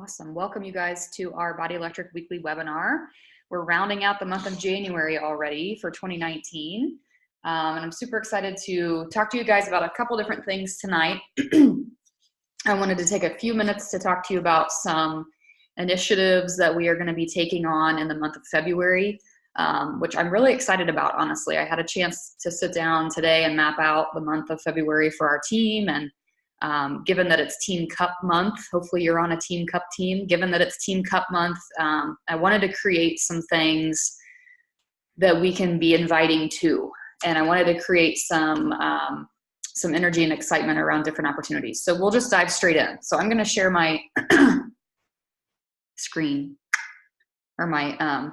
Awesome. Welcome you guys to our Body Electric weekly webinar. We're rounding out the month of January already for 2019. And I'm super excited to talk to you guys about a couple different things tonight. I wanted to take a few minutes to talk to you about some initiatives that we are going to be taking on in the month of February, which I'm really excited about, honestly. I had a chance to sit down today and map out the month of February for our team, and given that it's Team Cup month, hopefully you're on a Team Cup team. Given that it's Team Cup month, I wanted to create some things that we can be inviting to. And I wanted to create some energy and excitement around different opportunities. So we'll just dive straight in. So I'm going to share my screen or my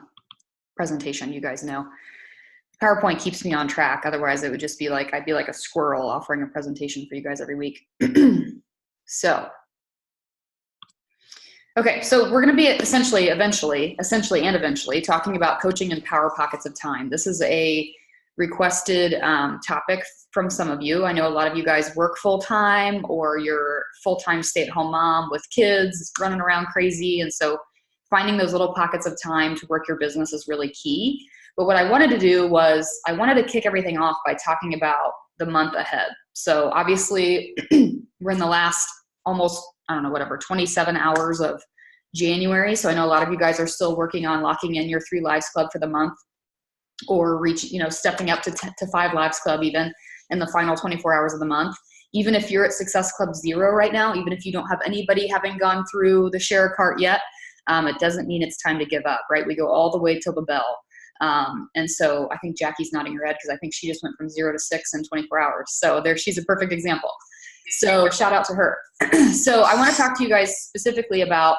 presentation. You guys know PowerPoint keeps me on track. Otherwise it would just be like, I'd be like a squirrel offering a presentation for you guys every week. Okay, so we're going to be eventually talking about coaching in power pockets of time. This is a requested topic from some of you. I know a lot of you guys work full-time, or you're full-time stay-at-home mom with kids running around crazy. And so finding those little pockets of time to work your business is really key. But what I wanted to do was I wanted to kick everything off by talking about the month ahead. So obviously we're in the last almost, 27 hours of January. So I know a lot of you guys are still working on locking in your 3 Lives Club for the month, or stepping up to 5 Lives Club even in the final 24 hours of the month. Even if you're at Success Club 0 right now, even if you don't have anybody having gone through the share cart yet, it doesn't mean it's time to give up, right? We go all the way till the bell. And so I think Jackie's nodding her head because I think she just went from 0 to 6 in 24 hours. So she's a perfect example. So shout out to her. So I want to talk to you guys specifically about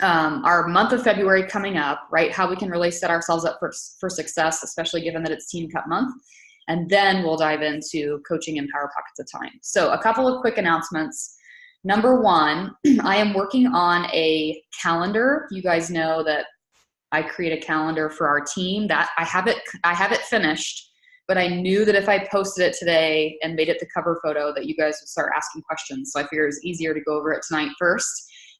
our month of February coming up, right? How we can really set ourselves up for success, especially given that it's Team Cup month. And then we'll dive into coaching in power pockets of time. So a couple of quick announcements. Number one, I am working on a calendar. You guys know that I create a calendar for our team. That I have it finished, but I knew that if I posted it today and made it the cover photo, that you guys would start asking questions. So I figured it was easier to go over it tonight first,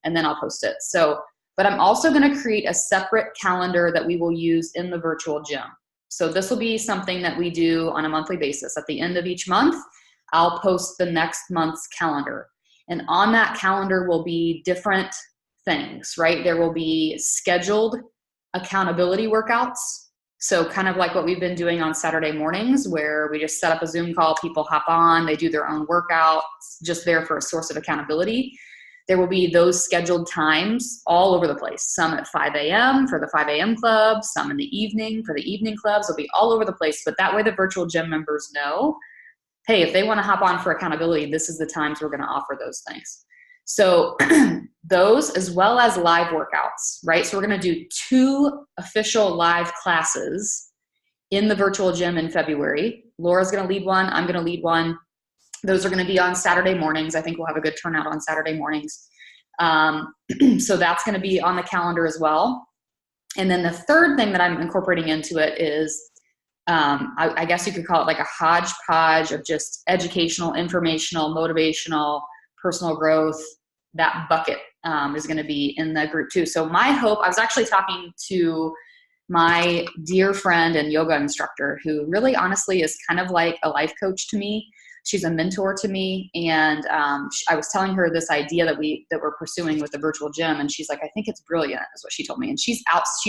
and then I'll post it. So, but I'm also going to create a separate calendar that we will use in the virtual gym. So this will be something that we do on a monthly basis. At the end of each month, I'll post the next month's calendar. And on that calendar will be different things, right? There will be scheduled accountability workouts. So kind of like what we've been doing on Saturday mornings, where we just set up a Zoom call, people hop on, they do their own workouts, just there for a source of accountability. There will be those scheduled times all over the place. Some at 5 a.m. for the 5 a.m. club, some in the evening for the evening clubs. They'll be all over the place, but that way the virtual gym members know, hey, if they want to hop on for accountability, this is the times we're going to offer those things. So those, as well as live workouts, right? So we're going to do 2 official live classes in the virtual gym in February. Laura's going to lead one. I'm going to lead one. Those are going to be on Saturday mornings. I think we'll have a good turnout on Saturday mornings. So that's going to be on the calendar as well. And then the third thing that I'm incorporating into it is, I guess you could call it like a hodgepodge of just educational, informational, motivational, personal growth. That bucket is going to be in the group too. So my hope, I was actually talking to my dear friend and yoga instructor, who really honestly is kind of like a life coach to me. She's a mentor to me. And I was telling her this idea that we're pursuing with the virtual gym. And she's like, I think it's brilliant, is what she told me. And she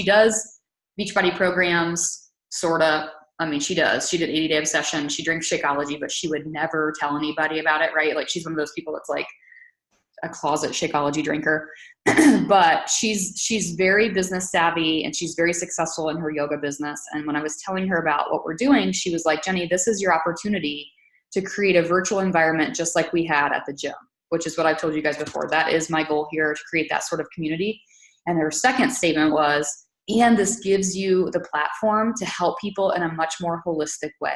does Beachbody programs, sort of. I mean, she does. She did 80-day obsession. She drinks Shakeology, but she would never tell anybody about it, right? Like, she's one of those people that's like a closet Shakeology drinker. But she's very business savvy, and she's very successful in her yoga business. And when I was telling her about what we're doing, she was like, Jenny, this is your opportunity to create a virtual environment just like we had at the gym, which is what I've told you guys before. That is my goal here, to create that sort of community. And her second statement was, and this gives you the platform to help people in a much more holistic way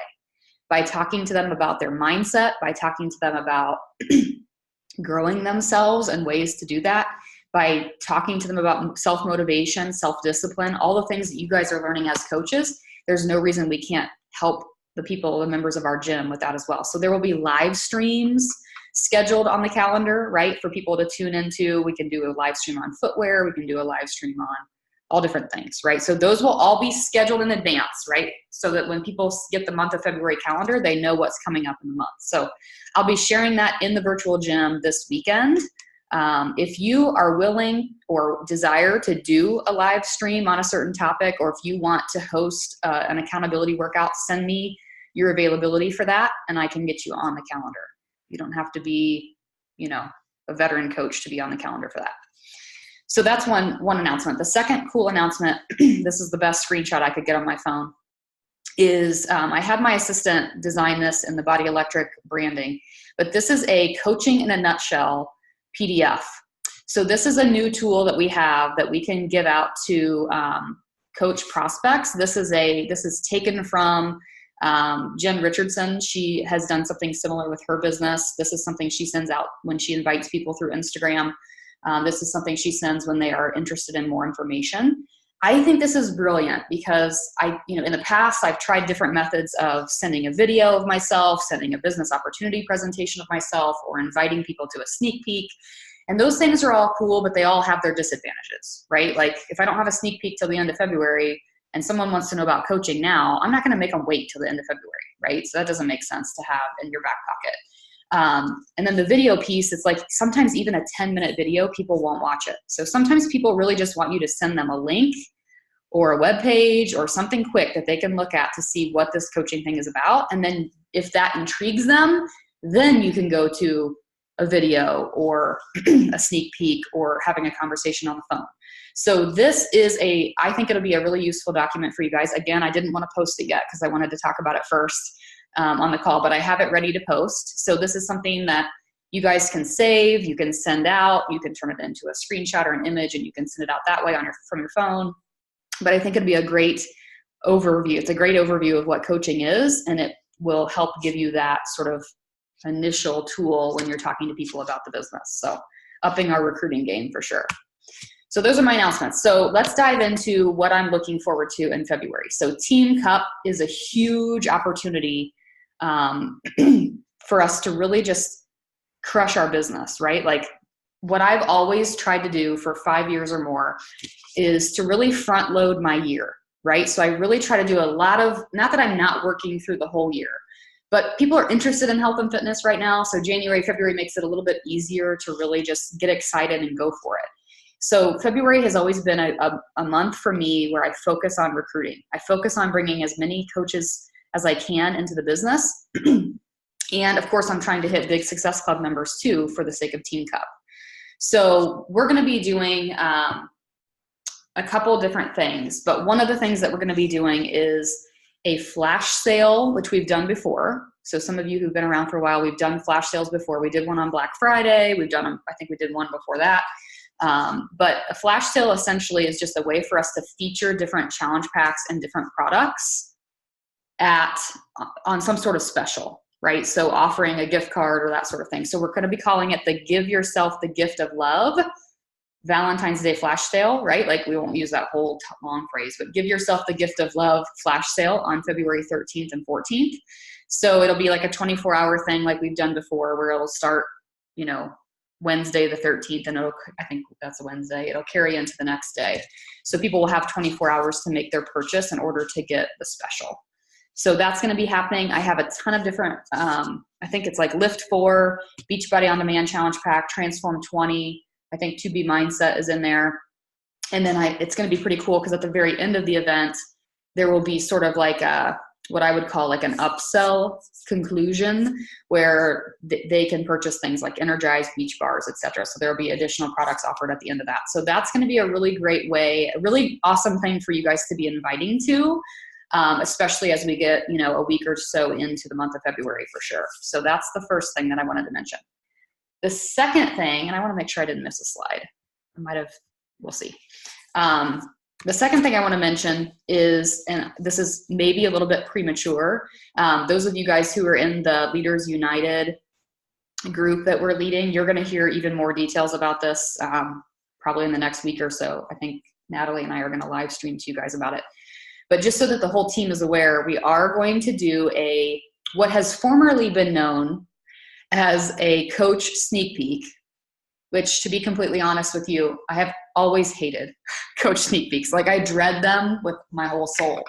by talking to them about their mindset, by talking to them about growing themselves and ways to do that, by talking to them about self-motivation, self-discipline, all the things that you guys are learning as coaches. There's no reason we can't help the members of our gym with that as well. So there will be live streams scheduled on the calendar, right, for people to tune into. We can do a live stream on footwear. We can do a live stream on all different things, right? So those will all be scheduled in advance, right? So that when people get the month of February calendar, they know what's coming up in the month. So I'll be sharing that in the virtual gym this weekend. If you are willing or desire to do a live stream on a certain topic, or if you want to host an accountability workout, send me your availability for that and I can get you on the calendar. You don't have to be, a veteran coach to be on the calendar for that. So that's one announcement. The second cool announcement, this is the best screenshot I could get on my phone, is I had my assistant design this in the Body Electric branding, but this is a coaching in a nutshell PDF. So this is a new tool that we have that we can give out to coach prospects. This is taken from Jen Richardson. She has done something similar with her business. This is something she sends out when she invites people through Instagram. This is something she sends when they are interested in more information. I think this is brilliant because in the past, I've tried different methods of sending a video of myself, sending a business opportunity presentation of myself, or inviting people to a sneak peek. And those things are all cool, but they all have their disadvantages, right? Like if I don't have a sneak peek till the end of February and someone wants to know about coaching now, I'm not going to make them wait till the end of February, right? So that doesn't make sense to have in your back pocket. And then the video piece, it's like sometimes even a 10-minute video, people won't watch it. So sometimes people really just want you to send them a link or a web page or something quick that they can look at to see what this coaching thing is about. And then if that intrigues them, then you can go to a video or a sneak peek or having a conversation on the phone. So this is I think it'll be a really useful document for you guys. Again, I didn't want to post it yet because I wanted to talk about it first on the call, but I have it ready to post. So this is something that you guys can save, you can send out, you can turn it into a screenshot or an image, and you can send it out that way from your phone. But I think it'd be a great overview. It's a great overview of what coaching is, and it will help give you that sort of initial tool when you're talking to people about the business. So upping our recruiting game for sure. So those are my announcements. So let's dive into what I'm looking forward to in February. So Team Cup is a huge opportunity for us to really just crush our business, right? Like what I've always tried to do for 5 years or more is to really front load my year, right? So I really try to do a lot of, not that I'm not working through the whole year, but people are interested in health and fitness right now. So January, February makes it a little bit easier to really just get excited and go for it. So February has always been a month for me where I focus on recruiting. I focus on bringing as many coaches as I can into the business. And of course, I'm trying to hit Big Success Club members too for the sake of Team Cup. So we're going to be doing a couple different things, but one of the things that we're going to be doing is a flash sale, which we've done before. So some of you who've been around for a while, we've done flash sales before. We did one on Black Friday. I think we did one before that. But a flash sale essentially is just a way for us to feature different challenge packs and different products on some sort of special, right? So offering a gift card or that sort of thing. So we're going to be calling it the Give Yourself the Gift of Love Valentine's Day flash sale, right? Like we won't use that whole long phrase, but Give Yourself the Gift of Love flash sale on February 13th and 14th. So it'll be like a 24-hour thing like we've done before where it'll start, Wednesday the 13th, and I think that's a Wednesday. It'll carry into the next day. So people will have 24 hours to make their purchase in order to get the special. So that's going to be happening. I have a ton of different, I think it's like Lift 4, Beachbody On Demand Challenge Pack, Transform 20. I think 2B Mindset is in there. And then it's going to be pretty cool because at the very end of the event, there will be sort of like what I would call like an upsell conclusion where they can purchase things like Energize, beach bars, etc. So there'll be additional products offered at the end of that. So that's going to be a really great way, a really awesome thing for you guys to be inviting to, especially as we get, a week or so into the month of February for sure. So that's the first thing that I wanted to mention. The second thing, and I want to make sure I didn't miss a slide. I might have, we'll see. The second thing I want to mention is, and this is maybe a little bit premature, those of you guys who are in the Leaders United group that we're leading, you're going to hear even more details about this probably in the next week or so. I think Natalie and I are going to live stream to you guys about it. But just so that the whole team is aware, we are going to do what has formerly been known as a coach sneak peek, which, to be completely honest with you, I have always hated coach sneak peeks. Like, I dread them with my whole soul.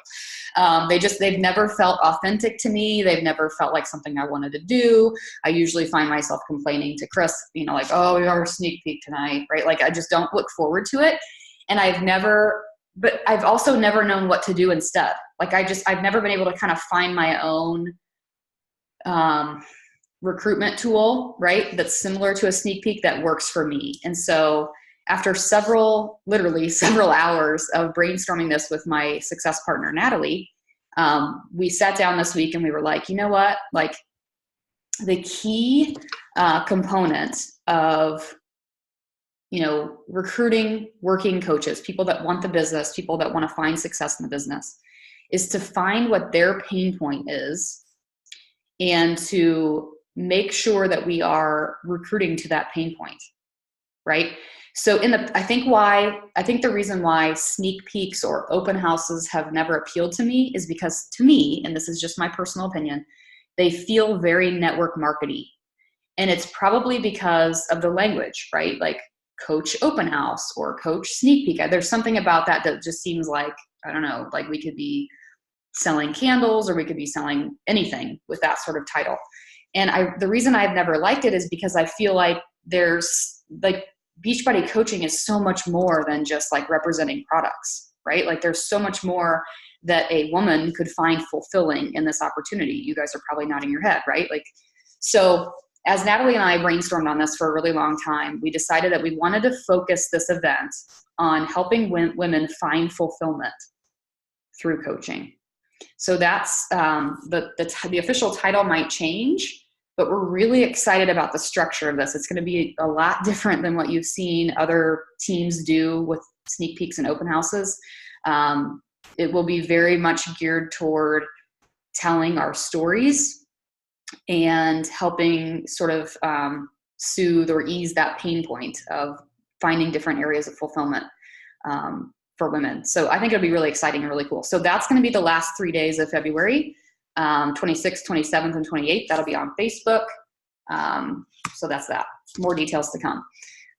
They've never felt authentic to me. They've never felt like something I wanted to do. I usually find myself complaining to Chris, like, oh, we are a sneak peek tonight, right? Like, I just don't look forward to it. And but I've also never known what to do instead. Like, I've never been able to kind of find my own, recruitment tool, right, that's similar to a sneak peek that works for me. And so after literally several hours of brainstorming this with my success partner, Natalie, we sat down this week and we were like, you know what, like, the key component of, recruiting working coaches, people that want the business, people that want to find success in the business, is to find what their pain point is and to make sure that we are recruiting to that pain point, right? So I think the reason why sneak peeks or open houses have never appealed to me is because, to me, and this is just my personal opinion, they feel very network markety. And it's probably because of the language, right? Like coach open house or coach sneak peek. There's something about that just seems like, I don't know, like we could be selling candles or we could be selling anything with that sort of title. And the reason I've never liked it is because I feel like there's like Beachbody coaching is so much more than just like representing products, right? Like there's so much more that a woman could find fulfilling in this opportunity. You guys are probably nodding your head, right? Like, so as Natalie and I brainstormed on this for a really long time, we decided that we wanted to focus this event on helping women find fulfillment through coaching. So that's the official title might change, but we're really excited about the structure of this. It's going to be a lot different than what you've seen other teams do with sneak peeks and open houses. It will be very much geared toward telling our stories and helping sort of soothe or ease that pain point of finding different areas of fulfillment for women. So I think it'll be really exciting and really cool. So that's going to be the last 3 days of February, 26th, 27th, and 28th. That'll be on Facebook. So that's that. More details to come.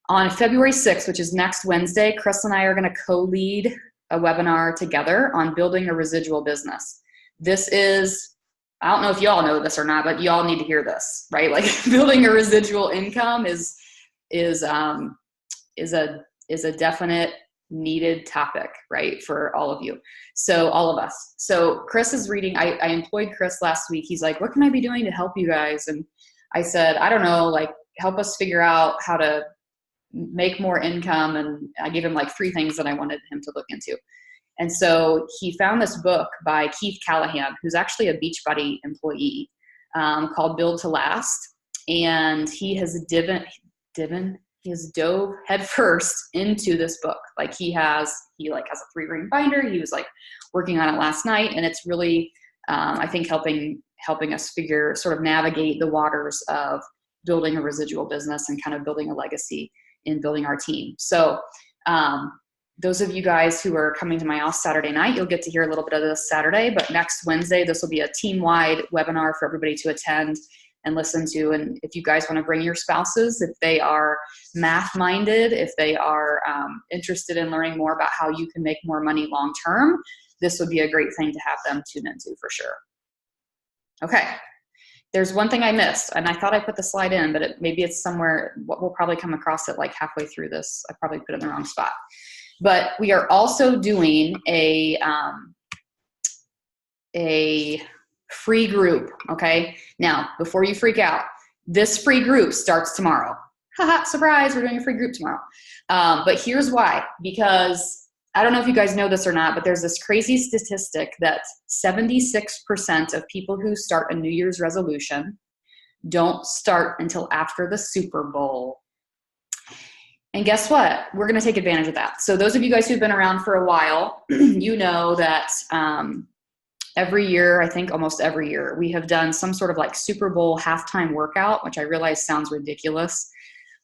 On February 6th, which is next Wednesday, Chris and I are going to co-lead a webinar together on building a residual business. This is, I don't know if you all know this or not, but you all need to hear this, right? Like building a residual income is a definite needed topic, right, for all of you. So all of us. So Chris is reading, I employed Chris last week. He's like, what can I be doing to help you guys? And I said, I don't know, like help us figure out how to make more income. And I gave him like 3 things that I wanted him to look into. And so he found this book by Keith Callahan, who's actually a Beachbody employee, called Build to Last. And he has dove headfirst into this book. Like he has a 3-ring binder. He was like working on it last night, and it's really, I think helping us sort of navigate the waters of building a residual business and kind of building a legacy in building our team. So, those of you guys who are coming to my house Saturday night, you'll get to hear a little bit of this Saturday, but next Wednesday, this will be a team-wide webinar for everybody to attend and listen to. And if you guys want to bring your spouses, if they are math-minded, if they are interested in learning more about how you can make more money long-term, this would be a great thing to have them tune into for sure. Okay. There's one thing I missed, and I thought I put the slide in, but maybe it's somewhere. We'll probably come across it like halfway through this. I probably put it in the wrong spot. But we are also doing a free group, okay? Now, before you freak out, this free group starts tomorrow. Haha, surprise, we're doing a free group tomorrow. But here's why, because I don't know if you guys know this or not, but there's this crazy statistic that 76% of people who start a New Year's resolution don't start until after the Super Bowl. And guess what? We're going to take advantage of that. So those of you guys who've been around for a while, you know that every year, I think almost every year, we have done some sort of like Super Bowl halftime workout, which I realize sounds ridiculous.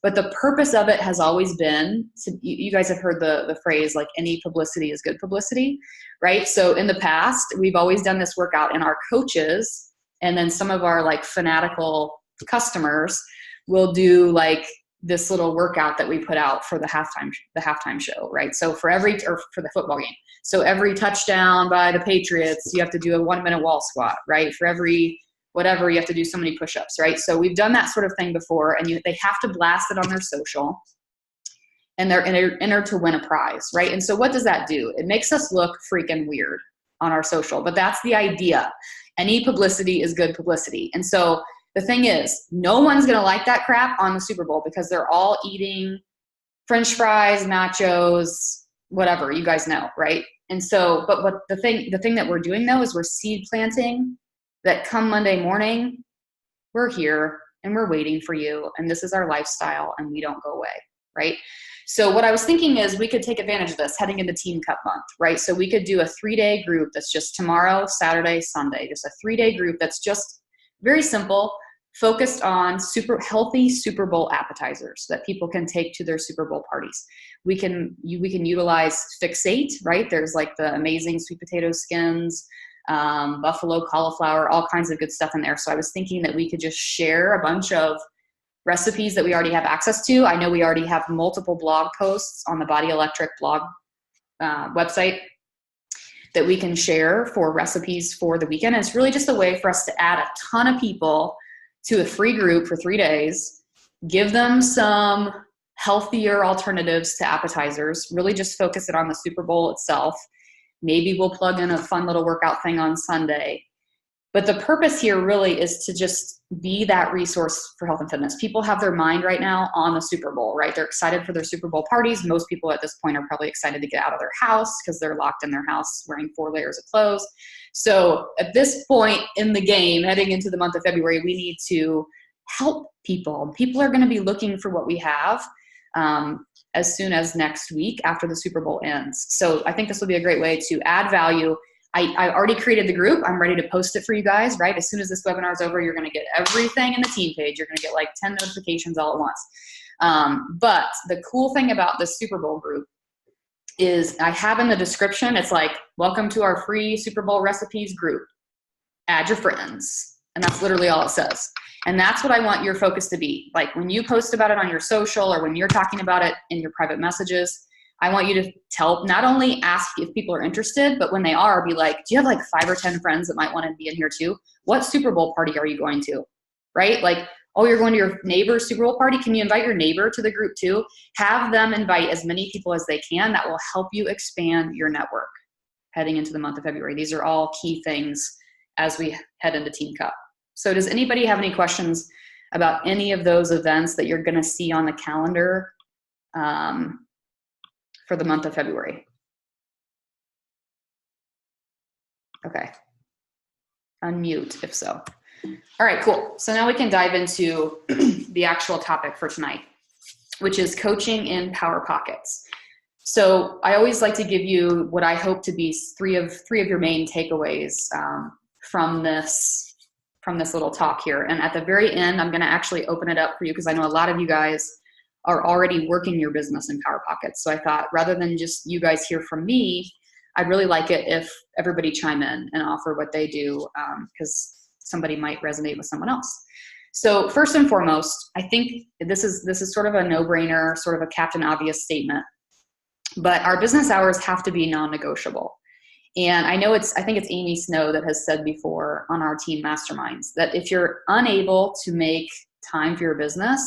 But the purpose of it has always been you guys have heard the phrase like any publicity is good publicity, right? So in the past, we've always done this workout, and our coaches and then some of our like fanatical customers will do like this little workout that we put out for the halftime show, right? So for the football game. So every touchdown by the Patriots, you have to do a 1-minute wall squat, right? For every whatever, you have to do so many push-ups, right? So we've done that sort of thing before, and they have to blast it on their social, and they're entered to win a prize, right? And so what does that do? It makes us look freaking weird on our social, but that's the idea. Any publicity is good publicity. And so the thing is, no one's going to like that crap on the Super Bowl because they're all eating French fries, nachos, whatever, you guys know, right? And so, but what the thing that we're doing though is we're seed planting that come Monday morning, we're here and we're waiting for you. And this is our lifestyle and we don't go away, right? So what I was thinking is we could take advantage of this heading into Team Cup month, right? So we could do a 3-day group that's just tomorrow, Saturday, Sunday, just a 3-day group that's just very simple, focused on super healthy Super Bowl appetizers that people can take to their Super Bowl parties. We can utilize Fixate, right? There's like the amazing sweet potato skins, buffalo cauliflower, all kinds of good stuff in there. So I was thinking that we could just share a bunch of recipes that we already have access to. I know we already have multiple blog posts on the Body Electric blog website that we can share for recipes for the weekend. And it's really just a way for us to add a ton of people to a free group for 3 days, give them some healthier alternatives to appetizers, really just focus it on the Super Bowl itself. Maybe we'll plug in a fun little workout thing on Sunday. But the purpose here really is to just be that resource for health and fitness. People have their mind right now on the Super Bowl, right? They're excited for their Super Bowl parties. Most people at this point are probably excited to get out of their house because they're locked in their house wearing 4 layers of clothes. So at this point in the game, heading into the month of February, we need to help people. People are going to be looking for what we have as soon as next week after the Super Bowl ends. So I think this will be a great way to add value. I already created the group. I'm ready to post it for you guys, right? As soon as this webinar is over, you're going to get everything in the team page. You're going to get like 10 notifications all at once. But the cool thing about this Super Bowl group is I have in the description, it's like, welcome to our free Super Bowl recipes group. Add your friends. And that's literally all it says. And that's what I want your focus to be. Like when you post about it on your social or when you're talking about it in your private messages, I want you to not only ask if people are interested, but when they are, be like, do you have like 5 or 10 friends that might want to be in here too? What Super Bowl party are you going to? Right? Like, oh, you're going to your neighbor's Super Bowl party? Can you invite your neighbor to the group too? Have them invite as many people as they can. That will help you expand your network heading into the month of February. These are all key things as we head into Team Cup. So does anybody have any questions about any of those events that you're going to see on the calendar for the month of February? Okay. Unmute if so. All right, cool. So now we can dive into the actual topic for tonight, which is coaching in Power Pockets. So I always like to give you what I hope to be three of your main takeaways from this little talk here. And at the very end, I'm going to actually open it up for you because I know a lot of you guys are already working your business in Power Pockets. So I thought rather than just you guys hear from me, I'd really like it if everybody chime in and offer what they do because somebody might resonate with someone else. So first and foremost, I think this is sort of a no-brainer, sort of a Captain Obvious statement, but our business hours have to be non-negotiable. And I think it's Amy Snow that has said before on our team masterminds that if you're unable to make time for your business,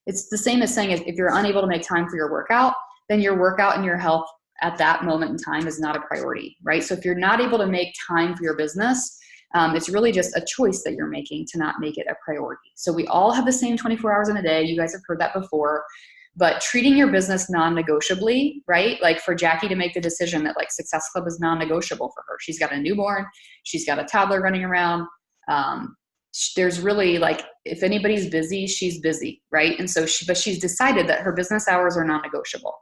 it's the same as saying if you're unable to make time for your workout, then your workout and your health at that moment in time is not a priority, right? So if you're not able to make time for your business, it's really just a choice that you're making to not make it a priority. So we all have the same 24 hours in a day. You guys have heard that before. But treating your business non-negotiably, right? Like for Jackie to make the decision that like Success Club is non-negotiable for her. She's got a newborn. She's got a toddler running around. There's really like, if anybody's busy, she's busy, right? And so she's decided that her business hours are non-negotiable.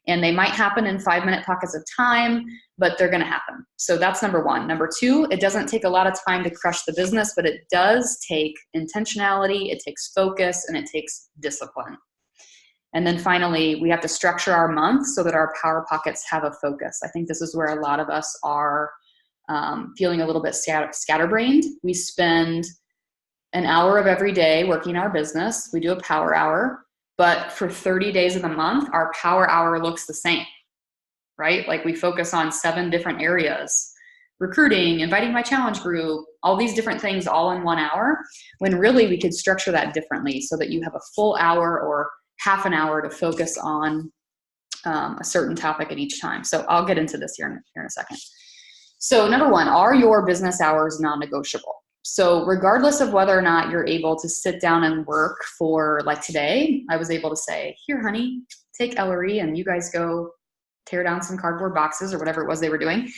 And they might happen in 5-minute pockets of time, but they're going to happen. So that's number one. Number two, it doesn't take a lot of time to crush the business, but it does take intentionality, it takes focus, and it takes discipline. And then finally, we have to structure our month so that our Power Pockets have a focus. I think this is where a lot of us are feeling a little bit scatterbrained. We spend an hour of every day working our business. We do a power hour, but for 30 days of the month, our power hour looks the same, right? Like we focus on 7 different areas: recruiting, inviting my challenge group, all these different things all in 1 hour, when really we could structure that differently so that you have a full hour or half an hour to focus on a certain topic at each time. So I'll get into this here in a second. So number 1, are your business hours non-negotiable? So regardless of whether or not you're able to sit down and work for, like today, I was able to say, here, honey, take Ellery and you guys go tear down some cardboard boxes or whatever it was they were doing.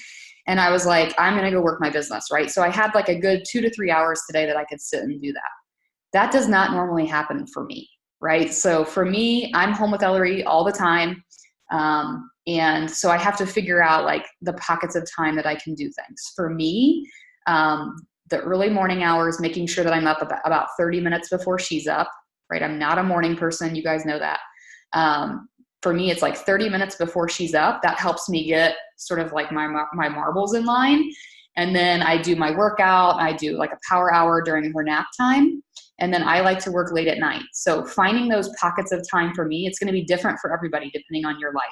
And I was like, I'm going to go work my business, right? So I had like a good 2 to 3 hours today that I could sit and do that. That does not normally happen for me, right? So for me, I'm home with Ellery all the time. And so I have to figure out like the pockets of time that I can do things. For me, the early morning hours, making sure that I'm up about 30 minutes before she's up, right? I'm not a morning person. You guys know that. For me, it's like 30 minutes before she's up. That helps me get sort of like my marbles in line. And then I do my workout. I do like a power hour during her nap time. And then I like to work late at night. So finding those pockets of time for me, it's going to be different for everybody depending on your life.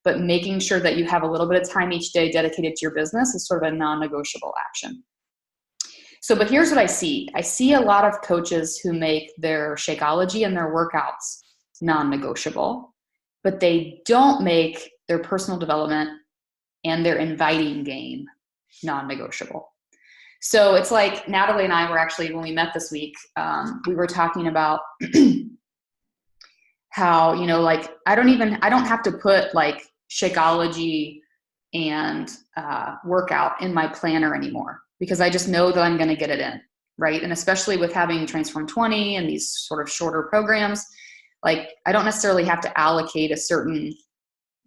But making sure that you have a little bit of time each day dedicated to your business is sort of a non-negotiable action. So, but here's what I see. I see a lot of coaches who make their Shakeology and their workouts non-negotiable, but they don't make their personal development and their inviting game non-negotiable. So it's like Natalie and I were actually, when we met this week, we were talking about how, you know, like I don't have to put like Shakeology and workout in my planner anymore, because I just know that I'm going to get it in, right? And especially with having Transform 20 and these sort of shorter programs, like I don't necessarily have to allocate a certain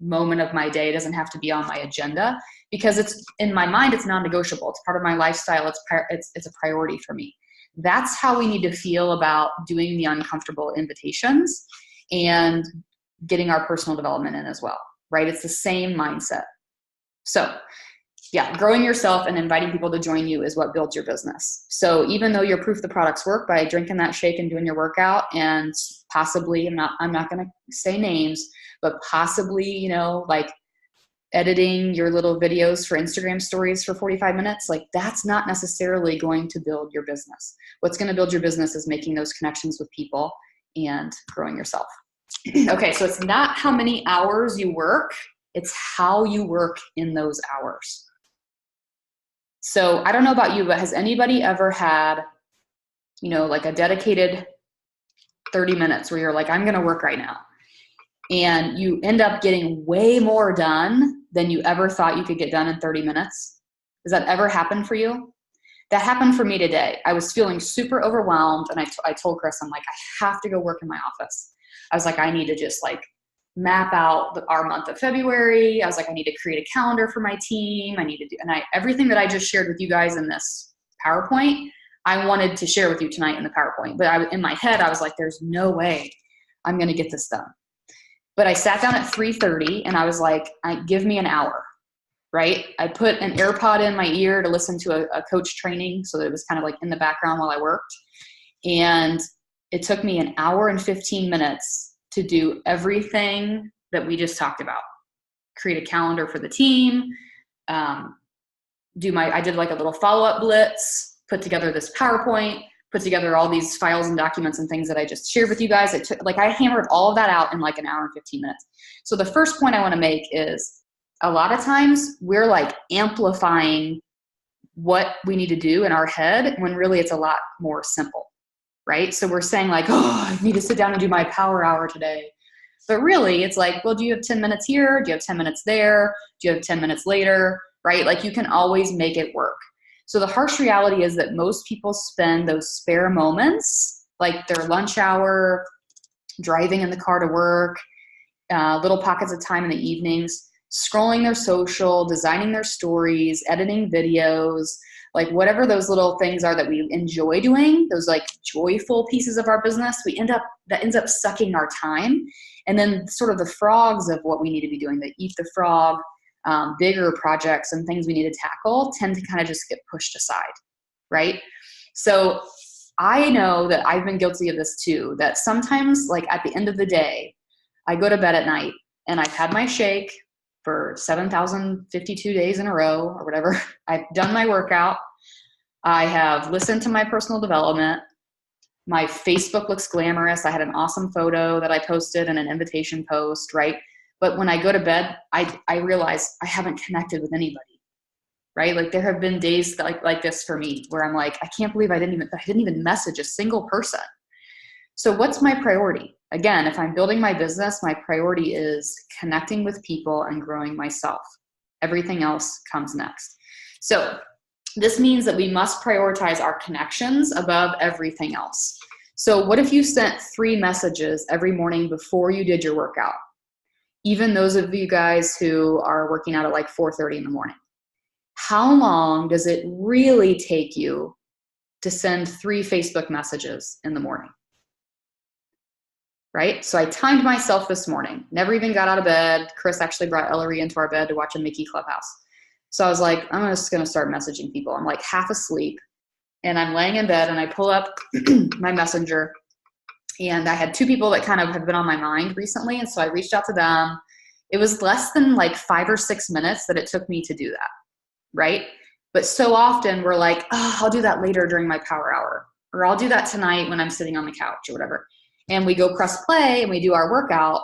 moment of my day. It doesn't have to be on my agenda, because it's in my mind, it's non-negotiable. It's part of my lifestyle. It's a priority for me. That's how we need to feel about doing the uncomfortable invitations and getting our personal development in as well, right? It's the same mindset. So yeah, growing yourself and inviting people to join you is what builds your business. So even though you're proof the products work by drinking that shake and doing your workout, and possibly, I'm not going to say names, but possibly, you know, like editing your little videos for Instagram stories for 45 minutes, like that's not necessarily going to build your business. What's going to build your business is making those connections with people and growing yourself. Okay, so it's not how many hours you work, it's how you work in those hours. So I don't know about you, but has anybody ever had, you know, like a dedicated 30 minutes where you're like, I'm going to work right now, and you end up getting way more done than you ever thought you could get done in 30 minutes? Does that ever happen for you? That happened for me today. I was feeling super overwhelmed, and I told Chris, I'm like, I have to go work in my office. I was like, I need to just like map out our month of February. I was like, I need to create a calendar for my team. I need to do, everything that I just shared with you guys in this PowerPoint, I wanted to share with you tonight in the PowerPoint. But in my head, I was like, there's no way I'm going to get this done. But I sat down at 3:30 and I was like, give me an hour, right? I put an AirPod in my ear to listen to a coach training, so that it was kind of like in the background while I worked. And it took me an hour and 15 minutes to do everything that we just talked about. Create a calendar for the team, I did like a little follow-up blitz, put together this PowerPoint, put together all these files and documents and things that I just shared with you guys. I hammered all of that out in like an hour and 15 minutes. So the first point I want to make is, a lot of times we're like amplifying what we need to do in our head when really it's a lot more simple, right? So we're saying like, oh, I need to sit down and do my power hour today. But really it's like, well, do you have 10 minutes here? Do you have 10 minutes there? Do you have 10 minutes later, right? Like you can always make it work. So the harsh reality is that most people spend those spare moments, like their lunch hour, driving in the car to work, little pockets of time in the evenings, scrolling their social, designing their stories, editing videos, like whatever those little things are that we enjoy doing, those like joyful pieces of our business, that ends up sucking our time. And then sort of the frogs of what we need to be doing, the eat the frog, bigger projects and things we need to tackle tend to kind of just get pushed aside, right? So I know that I've been guilty of this too, that sometimes like at the end of the day, I go to bed at night and I've had my shake for 7,052 days in a row or whatever. I've done my workout. I have listened to my personal development. My Facebook looks glamorous. I had an awesome photo that I posted in an invitation post, right? But when I go to bed, I realize I haven't connected with anybody, right? Like there have been days like this for me where I'm like, I can't believe I didn't even message a single person. So what's my priority? Again, if I'm building my business, my priority is connecting with people and growing myself. Everything else comes next. So this means that we must prioritize our connections above everything else. So what if you sent 3 messages every morning before you did your workout? Even those of you guys who are working out at like 4:30 in the morning. How long does it really take you to send 3 Facebook messages in the morning? Right? So I timed myself this morning, never even got out of bed. Chris actually brought Ellery into our bed to watch a Mickey Clubhouse. So I was like, I'm just going to start messaging people. I'm like half asleep and I'm laying in bed and I pull up my messenger and I had 2 people that kind of have been on my mind recently. And so I reached out to them. It was less than like 5 or 6 minutes that it took me to do that. Right? But so often we're like, oh, I'll do that later during my power hour, or I'll do that tonight when I'm sitting on the couch or whatever. And we go press play and we do our workout,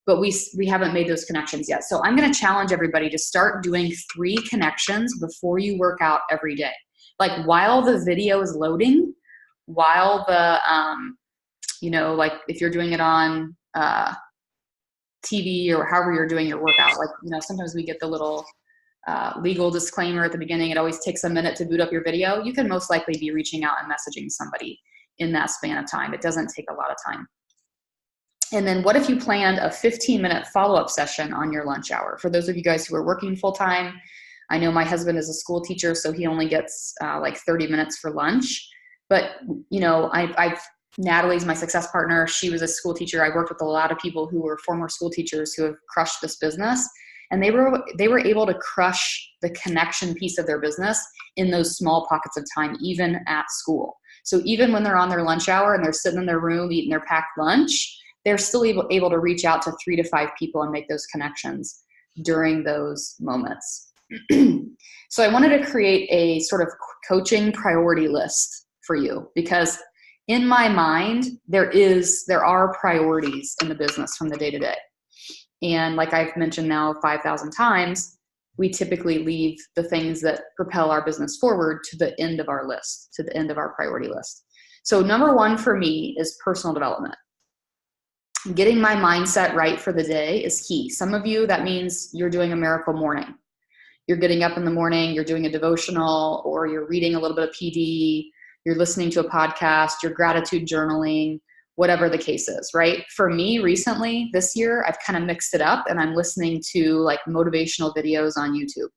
but we haven't made those connections yet. So I'm going to challenge everybody to start doing 3 connections before you work out every day. Like while the video is loading, while the, like if you're doing it on TV or however you're doing your workout, like, sometimes we get the little legal disclaimer at the beginning. It always takes a minute to boot up your video. You can most likely be reaching out and messaging somebody in that span of time. It doesn't take a lot of time. And then what if you planned a 15-minute follow-up session on your lunch hour? For those of you guys who are working full-time, I know my husband is a school teacher, so he only gets like 30 minutes for lunch. But, Natalie's my success partner. She was a school teacher. I worked with a lot of people who were former school teachers who have crushed this business. And they were able to crush the connection piece of their business in those small pockets of time, even at school. So even when they're on their lunch hour and they're sitting in their room eating their packed lunch, they're still able to reach out to 3 to 5 people and make those connections during those moments. So I wanted to create a sort of coaching priority list for you, because in my mind, there are priorities in the business from the day to day. And like I've mentioned now 5,000 times, we typically leave the things that propel our business forward to the end of our list, to the end of our priority list. So number 1 for me is personal development. Getting my mindset right for the day is key. Some of you, that means you're doing a miracle morning. You're getting up in the morning, you're doing a devotional, or you're reading a little bit of PD, you're listening to a podcast, you're gratitude journaling, whatever the case is, right? For me recently, this year, I've kind of mixed it up and I'm listening to like motivational videos on YouTube.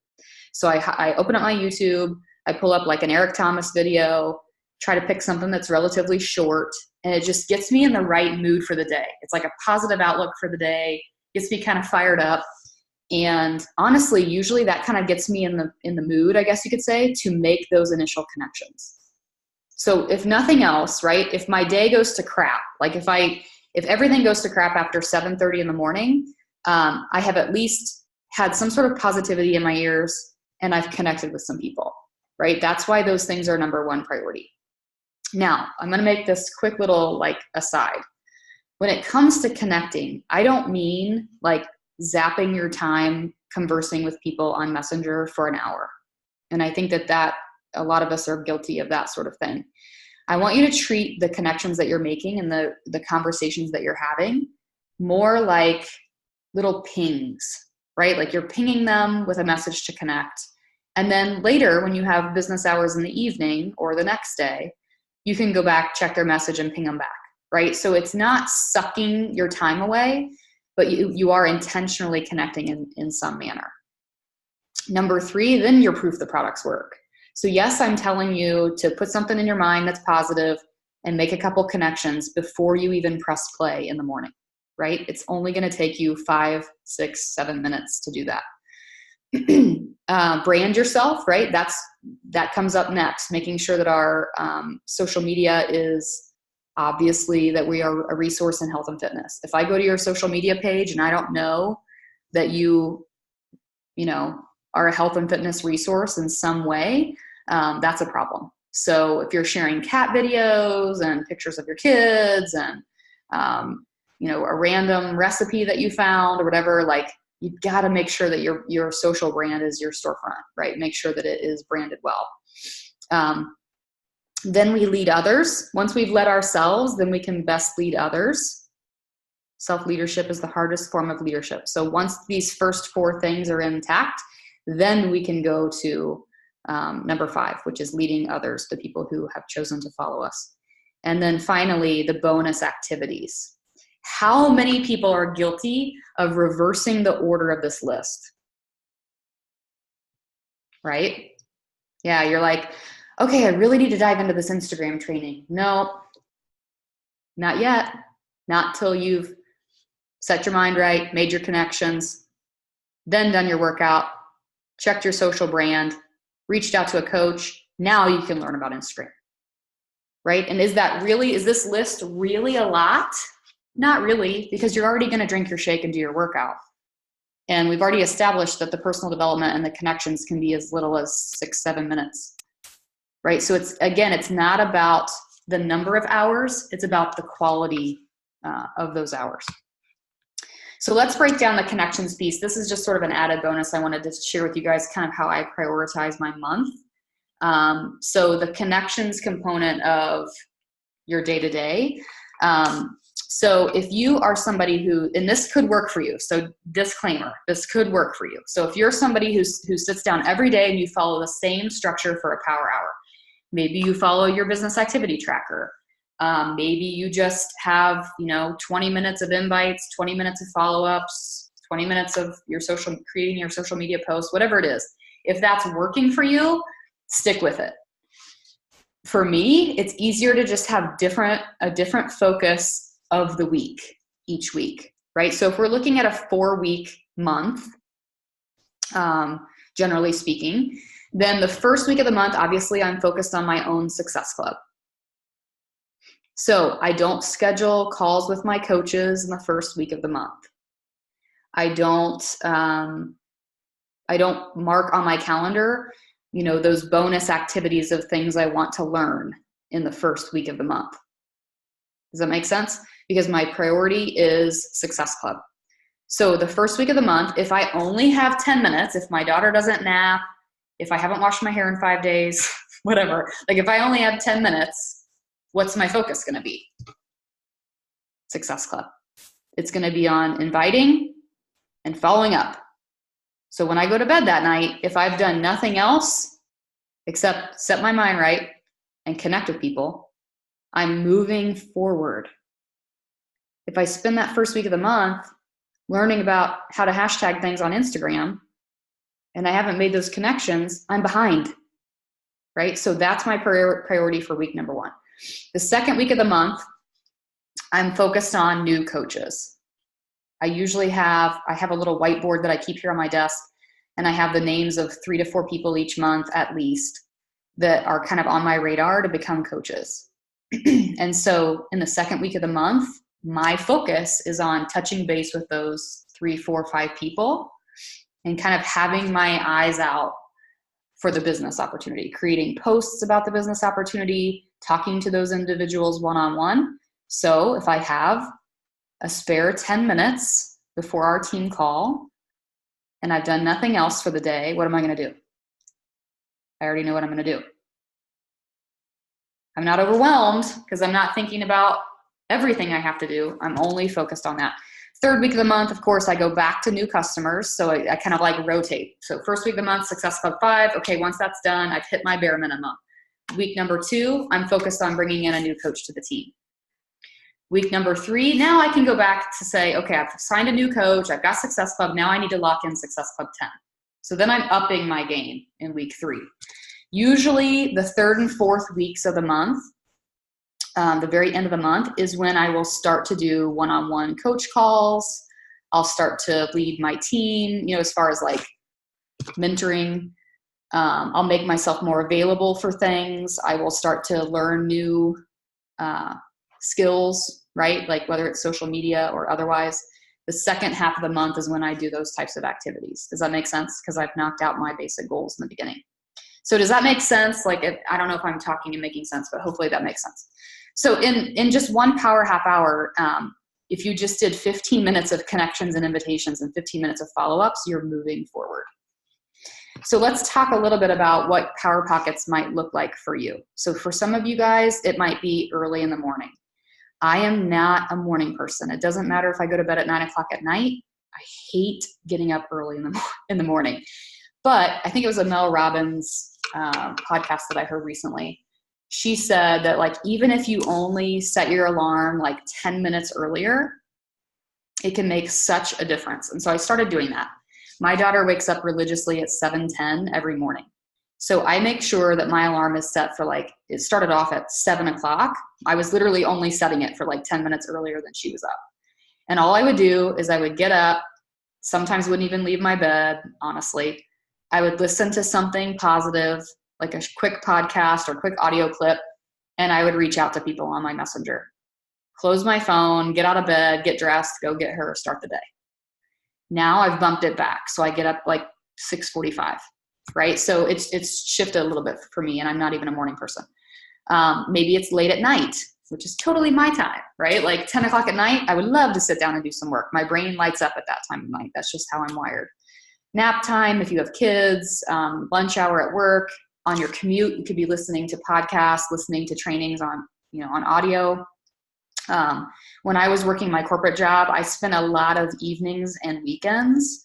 So I open up my YouTube, I pull up like an Eric Thomas video, try to pick something that's relatively short, and it just gets me in the right mood for the day. It's like a positive outlook for the day, gets me kind of fired up. And honestly, usually that kind of gets me in the mood, I guess you could say, to make those initial connections. So if nothing else, right, if my day goes to crap, like if everything goes to crap after 7:30 in the morning, I have at least had some sort of positivity in my ears and I've connected with some people, right? That's why those things are number 1 priority. Now, I'm going to make this quick little like aside. When it comes to connecting, I don't mean like zapping your time conversing with people on Messenger for an hour. And I think that a lot of us are guilty of that sort of thing. I want you to treat the connections that you're making and the conversations that you're having more like little pings, right? Like you're pinging them with a message to connect. And then later, when you have business hours in the evening or the next day, you can go back, check their message and ping them back, right? So it's not sucking your time away, but you are intentionally connecting in some manner. Number 3, then you're proof the products work. So yes, I'm telling you to put something in your mind that's positive and make a couple connections before you even press play in the morning, right? It's only going to take you 5, 6, 7 minutes to do that. Brand yourself, right? That comes up next, making sure that our social media is obviously that we are a resource in health and fitness. If I go to your social media page and I don't know that you are a health and fitness resource in some way, that's a problem. So if you're sharing cat videos and pictures of your kids and, a random recipe that you found or whatever, like, you've got to make sure that your social brand is your storefront, right? Make sure that it is branded well. Then we lead others. Once we've led ourselves, then we can best lead others. Self-leadership is the hardest form of leadership. So once these first 4 things are intact, then we can go to number 5, which is leading others, the people who have chosen to follow us. And then finally, the bonus activities. How many people are guilty of reversing the order of this list? Right? Yeah, you're like, okay, I really need to dive into this Instagram training. No, not yet. Not till you've set your mind right, made your connections, then done your workout, checked your social brand, reached out to a coach. Now you can learn about Instagram, right? And is this list really a lot? Not really, because you're already going to drink your shake and do your workout. And we've already established that the personal development and the connections can be as little as 6-7 minutes, right? So it's not about the number of hours, it's about the quality of those hours. So let's break down the connections piece. This is just sort of an added bonus I wanted to share with you guys, kind of how I prioritize my month. So the connections component of your day-to-day. So if you are somebody who, and this could work for you, so disclaimer, this could work for you. So if you're somebody who sits down every day and you follow the same structure for a power hour, maybe you follow your business activity tracker. Maybe you just have, 20 minutes of invites, 20 minutes of follow-ups, 20 minutes of creating your social media posts, whatever it is. If that's working for you, stick with it. For me, it's easier to just have a different focus of the week, each week, right? So if we're looking at a 4-week month, generally speaking, then the first week of the month, obviously I'm focused on my own Success Club. So I don't schedule calls with my coaches in the first week of the month. I don't mark on my calendar, those bonus activities of things I want to learn in the first week of the month. Does that make sense? Because my priority is Success Club. So the first week of the month, if I only have 10 minutes, if my daughter doesn't nap, if I haven't washed my hair in 5 days, whatever, like if I only have 10 minutes, what's my focus going to be? Success Club. It's going to be on inviting and following up. So when I go to bed that night, if I've done nothing else except set my mind right and connect with people, I'm moving forward. If I spend that first week of the month learning about how to hashtag things on Instagram and I haven't made those connections, I'm behind, right? So that's my priority for week number 1. The second week of the month, I'm focused on new coaches. I have a little whiteboard that I keep here on my desk, and I have the names of 3 to 4 people each month at least that are kind of on my radar to become coaches. And so in the second week of the month, my focus is on touching base with those 3, 4, 5 people and kind of having my eyes out for the business opportunity, creating posts about the business opportunity, talking to those individuals one-on-one. So if I have a spare 10 minutes before our team call and I've done nothing else for the day, what am I going to do? I already know what I'm going to do. I'm not overwhelmed because I'm not thinking about everything I have to do. I'm only focused on that. Third week of the month, of course, I go back to new customers. So I kind of like rotate. So first week of the month, Success Club 5. Okay, once that's done, I've hit my bare minimum. Week number 2, I'm focused on bringing in a new coach to the team. Week number 3, now I can go back to say, okay, I've signed a new coach. I've got Success Club. Now I need to lock in Success Club 10. So then I'm upping my game in week 3. Usually the 3rd and 4th weeks of the month, the very end of the month, is when I will start to do one-on-one coach calls. I'll start to lead my team, as far as like mentoring. I'll make myself more available for things. I will start to learn new skills, right? Like whether it's social media or otherwise. The second half of the month is when I do those types of activities. Does that make sense? Because I've knocked out my basic goals in the beginning. So does that make sense? Like, I don't know if I'm talking and making sense, but hopefully that makes sense. So in just one power half hour, if you just did 15 minutes of connections and invitations and 15 minutes of follow-ups, you're moving forward. So let's talk a little bit about what Power Pockets might look like for you. So for some of you guys, it might be early in the morning. I am not a morning person. It doesn't matter if I go to bed at 9 o'clock at night. I hate getting up early in the morning. But I think it was a Mel Robbins podcast that I heard recently. She said that like even if you only set your alarm like 10 minutes earlier, it can make such a difference. And so I started doing that. My daughter wakes up religiously at 7:10 every morning. So I make sure that my alarm is set for like, it started off at 7 o'clock. I was literally only setting it for like 10 minutes earlier than she was up. And all I would do is I would get up, sometimes wouldn't even leave my bed, honestly. I would listen to something positive, like a quick podcast or quick audio clip, and I would reach out to people on my messenger. Close my phone, get out of bed, get dressed, go get her, start the day. Now I've bumped it back. So I get up like 6:45, right? So it's shifted a little bit for me, and I'm not even a morning person. Maybe it's late at night, which is totally my time, right? Like 10 o'clock at night, I would love to sit down and do some work. My brain lights up at that time of night. That's just how I'm wired. Nap time, if you have kids, lunch hour at work, on your commute, you could be listening to podcasts, listening to trainings on audio. When I was working my corporate job, I spent a lot of evenings and weekends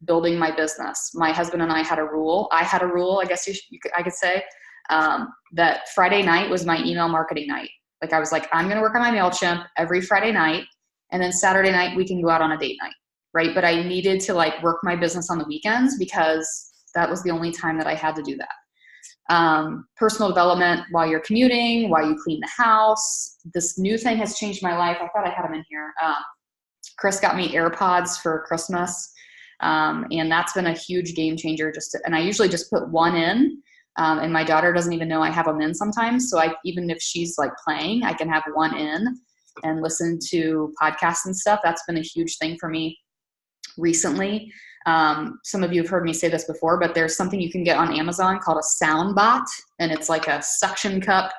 building my business. My husband and I had a rule. I had a rule, I guess I could say, that Friday night was my email marketing night. Like I was like, I'm going to work on my MailChimp every Friday night, and then Saturday night we can go out on a date night, right? But I needed to like work my business on the weekends because that was the only time that I had to do that. Personal development while you're commuting, while you clean the house. This new thing has changed my life. I thought I had them in here. Chris got me AirPods for Christmas. And that's been a huge game changer. And I usually just put one in, and my daughter doesn't even know I have them in sometimes. So even if she's like playing, I can have one in and listen to podcasts and stuff. That's been a huge thing for me recently. Some of you have heard me say this before, but there's something you can get on Amazon called a SoundBot, and it's like a suction cup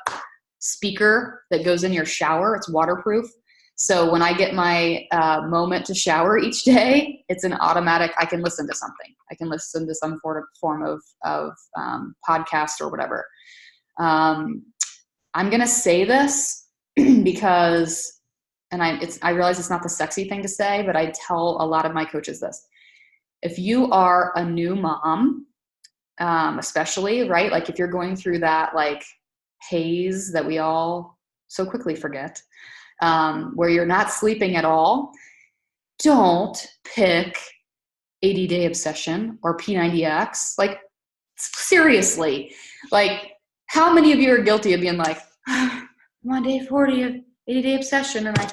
speaker that goes in your shower. It's waterproof. So when I get my moment to shower each day, it's an automatic, I can listen to something. I can listen to some form of podcast or whatever. I'm going to say this because, and I realize it's not the sexy thing to say, but I tell a lot of my coaches this. If you are a new mom, especially, right? Like if you're going through that like haze that we all so quickly forget, where you're not sleeping at all, don't pick 80-Day Obsession or P90X. Like seriously, like how many of you are guilty of being like, I'm on day 40 of 80-Day Obsession and I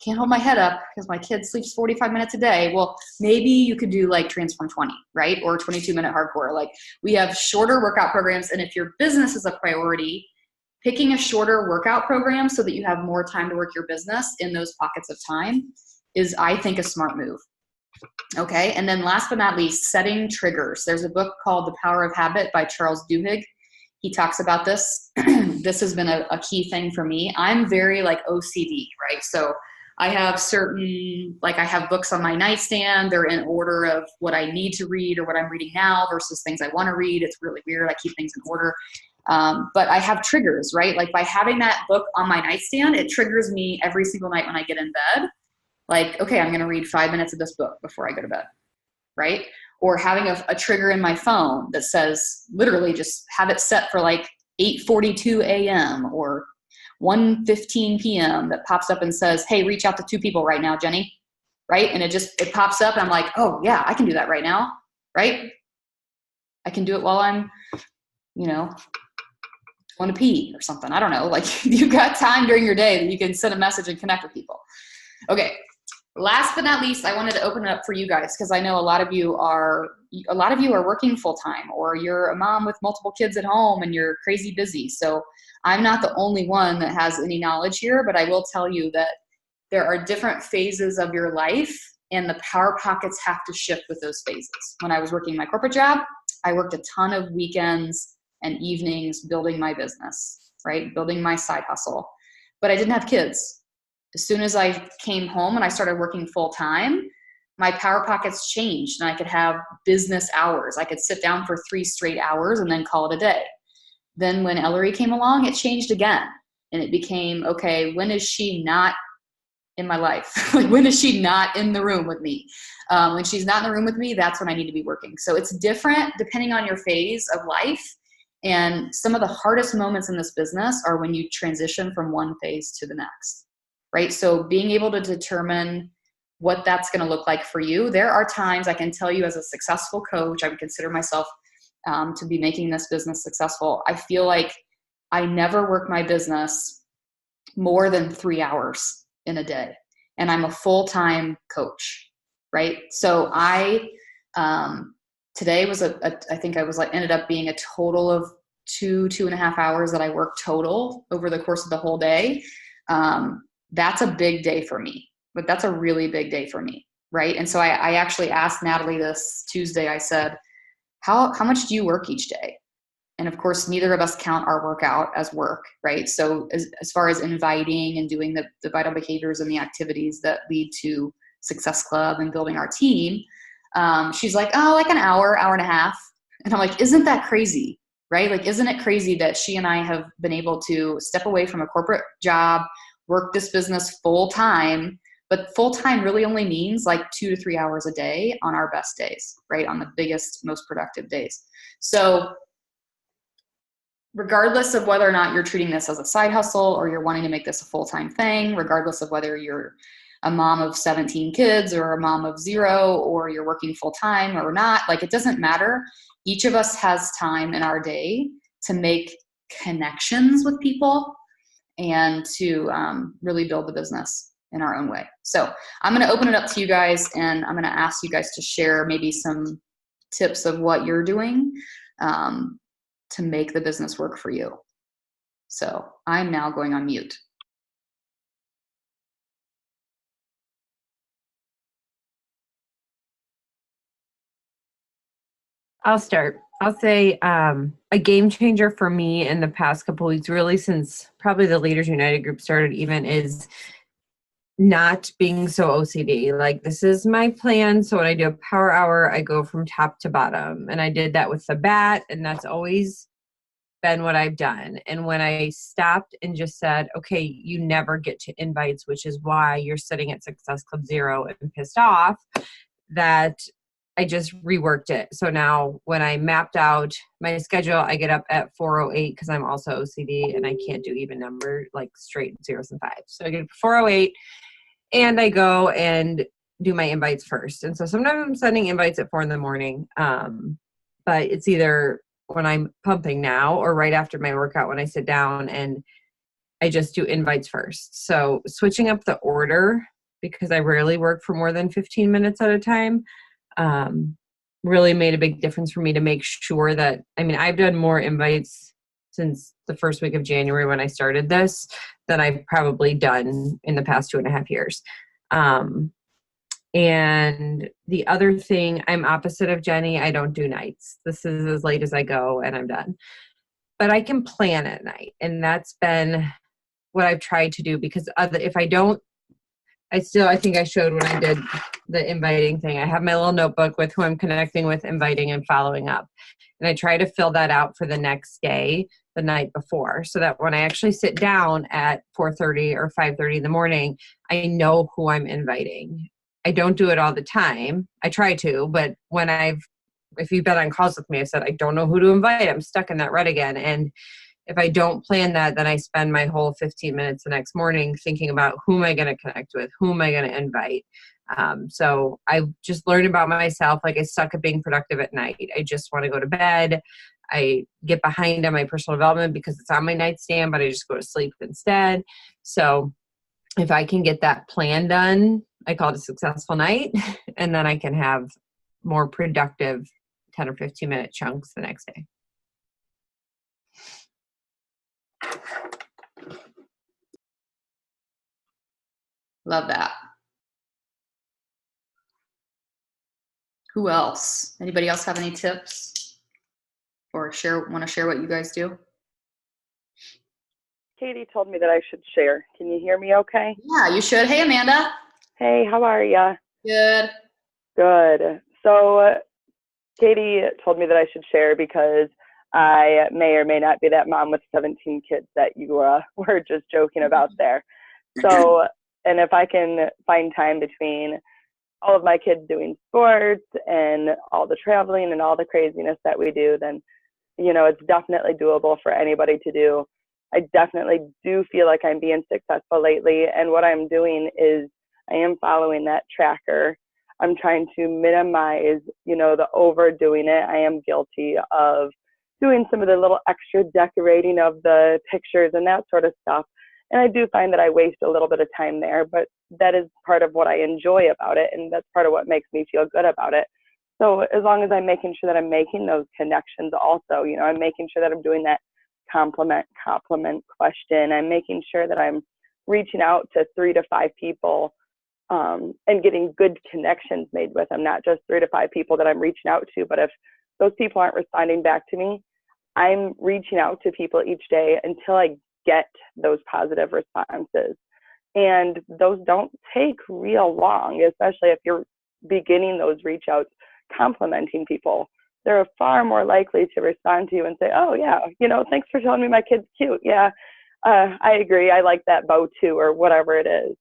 can't hold my head up because my kid sleeps 45 minutes a day. Well, maybe you could do like Transform 20, right? Or 22-minute hardcore. Like we have shorter workout programs. And if your business is a priority, picking a shorter workout program so that you have more time to work your business in those pockets of time is, I think, a smart move. Okay. And then last but not least, setting triggers. There's a book called The Power of Habit by Charles Duhigg. He talks about this. This has been a key thing for me. I'm very like OCD, right? So I have I have books on my nightstand. They're in order of what I need to read or what I'm reading now versus things I want to read. It's really weird. I keep things in order. But I have triggers, right? Like by having that book on my nightstand, it triggers me every single night when I get in bed. Like, okay, I'm going to read 5 minutes of this book before I go to bed, right? Or having a trigger in my phone that says, literally just have it set for like 8:42 a.m. or 1:15 p.m. that pops up and says, hey, reach out to 2 people right now, Jenny, right? And it pops up and I'm like, oh yeah, I can do that right now, right? I can do it while I'm, want to pee or something. I don't know. Like you've got time during your day that you can send a message and connect with people. Okay. Last but not least, I wanted to open it up for you guys because I know a lot of you are working full time, or you're a mom with multiple kids at home and you're crazy busy. So I'm not the only one that has any knowledge here, but I will tell you that there are different phases of your life, and the power pockets have to shift with those phases. When I was working my corporate job, I worked a ton of weekends and evenings building my business, right? Building my side hustle. But I didn't have kids. As soon as I came home and I started working full time, my power pockets changed and I could have business hours. I could sit down for 3 straight hours and then call it a day. Then when Ellery came along, it changed again. And it became, okay, when is she not in my life? Like, when is she not in the room with me? When she's not in the room with me, that's when I need to be working. So it's different depending on your phase of life. And some of the hardest moments in this business are when you transition from one phase to the next, right? So being able to determine what that's going to look like for you. There are times I can tell you, as a successful coach, I would consider myself to be making this business successful. I feel like I never work my business more than 3 hours in a day. And I'm a full-time coach, right? So today was I think I was like, ended up being a total of 2.5 hours that I worked total over the course of the whole day. That's a big day for me, but that's a really big day for me. Right. And so I actually asked Natalie this Tuesday, I said, how much do you work each day? And of course, neither of us count our workout as work, right? So as far as inviting and doing the vital behaviors and the activities that lead to Success Club and building our team, she's like, oh, like an hour and a half. And I'm like, isn't that crazy, right? Like, isn't it crazy that she and I have been able to step away from a corporate job, work this business full time, but full time really only means like 2 to 3 hours a day on our best days, right? On the biggest, most productive days. So regardless of whether or not you're treating this as a side hustle or you're wanting to make this a full-time thing, regardless of whether you're a mom of 17 kids or a mom of 0, or you're working full-time or not, like, it doesn't matter. Each of us has time in our day to make connections with people and to really build the business in our own way. So I'm going to open it up to you guys, and I'm going to ask you guys to share maybe some tips of what you're doing to make the business work for you. So I'm now going on mute. I'll start. I'll say a game changer for me in the past couple of weeks, really since probably the Leaders United group started even, is not being so OCD. Like, this is my plan. So when I do a power hour, I go from top to bottom. And I did that with the BAT, and that's always been what I've done. And when I stopped and just said, okay, you never get to invites, which is why you're sitting at Success Club 0 and pissed off, that I just reworked it. So now when I mapped out my schedule, I get up at 4:08 because I'm also OCD and I can't do even number, like straight 0s and 5s. So I get up 4:08 and I go and do my invites first. And so sometimes I'm sending invites at 4 a.m. But it's either when I'm pumping now or right after my workout when I sit down and I just do invites first. So switching up the order, because I rarely work for more than 15 minutes at a time, really made a big difference for me to make sure that, I mean, I've done more invites since the first week of January when I started this than I've probably done in the past 2.5 years. And the other thing, I'm opposite of Jenny. I don't do nights. This is as late as I go and I'm done. But I can plan at night. And that's been what I've tried to do, because if I don't, I think I showed when I did the inviting thing, I have my little notebook with who I'm connecting with, inviting and following up. And I try to fill that out for the next day, the night before, so that when I actually sit down at 4:30 or 5:30 in the morning, I know who I'm inviting. I don't do it all the time. I try to, but if you've been on calls with me, I've said, I don't know who to invite. I'm stuck in that rut again. And if I don't plan that, then I spend my whole 15 minutes the next morning thinking about who am I going to connect with? Who am I going to invite? So I just learned about myself. Like, I suck at being productive at night. I just want to go to bed. I get behind on my personal development because it's on my nightstand, but I just go to sleep instead. So if I can get that plan done, I call it a successful night, and then I can have more productive 10 or 15-minute chunks the next day. Love that. Who else? Anybody else have any tips or want to share what you guys do? Katie told me that I should share. Can you hear me okay? Yeah, you should. Hey, Amanda. Hey, how are ya? Good. Good. So Katie told me that I should share because I may or may not be that mom with 17 kids that you were just joking about there. So, and if I can find time between all of my kids doing sports and all the traveling and all the craziness that we do, then, you know, it's definitely doable for anybody to do. I definitely do feel like I'm being successful lately. And what I'm doing is I am following that tracker. I'm trying to minimize, you know, the overdoing it. I am guilty of doing some of the little extra decorating of the pictures and that sort of stuff. And I do find that I waste a little bit of time there, but that is part of what I enjoy about it. And that's part of what makes me feel good about it. So as long as I'm making sure that I'm making those connections also, you know, I'm making sure that I'm doing that compliment question. I'm making sure that I'm reaching out to 3 to 5 people and getting good connections made with them, not just 3 to 5 people that I'm reaching out to, but if those people aren't responding back to me, I'm reaching out to people each day until I get those positive responses. And those don't take real long, especially if you're beginning those reach outs, complimenting people. They're far more likely to respond to you and say, oh yeah, you know, thanks for telling me my kid's cute. Yeah, I agree. I like that bow too, or whatever it is.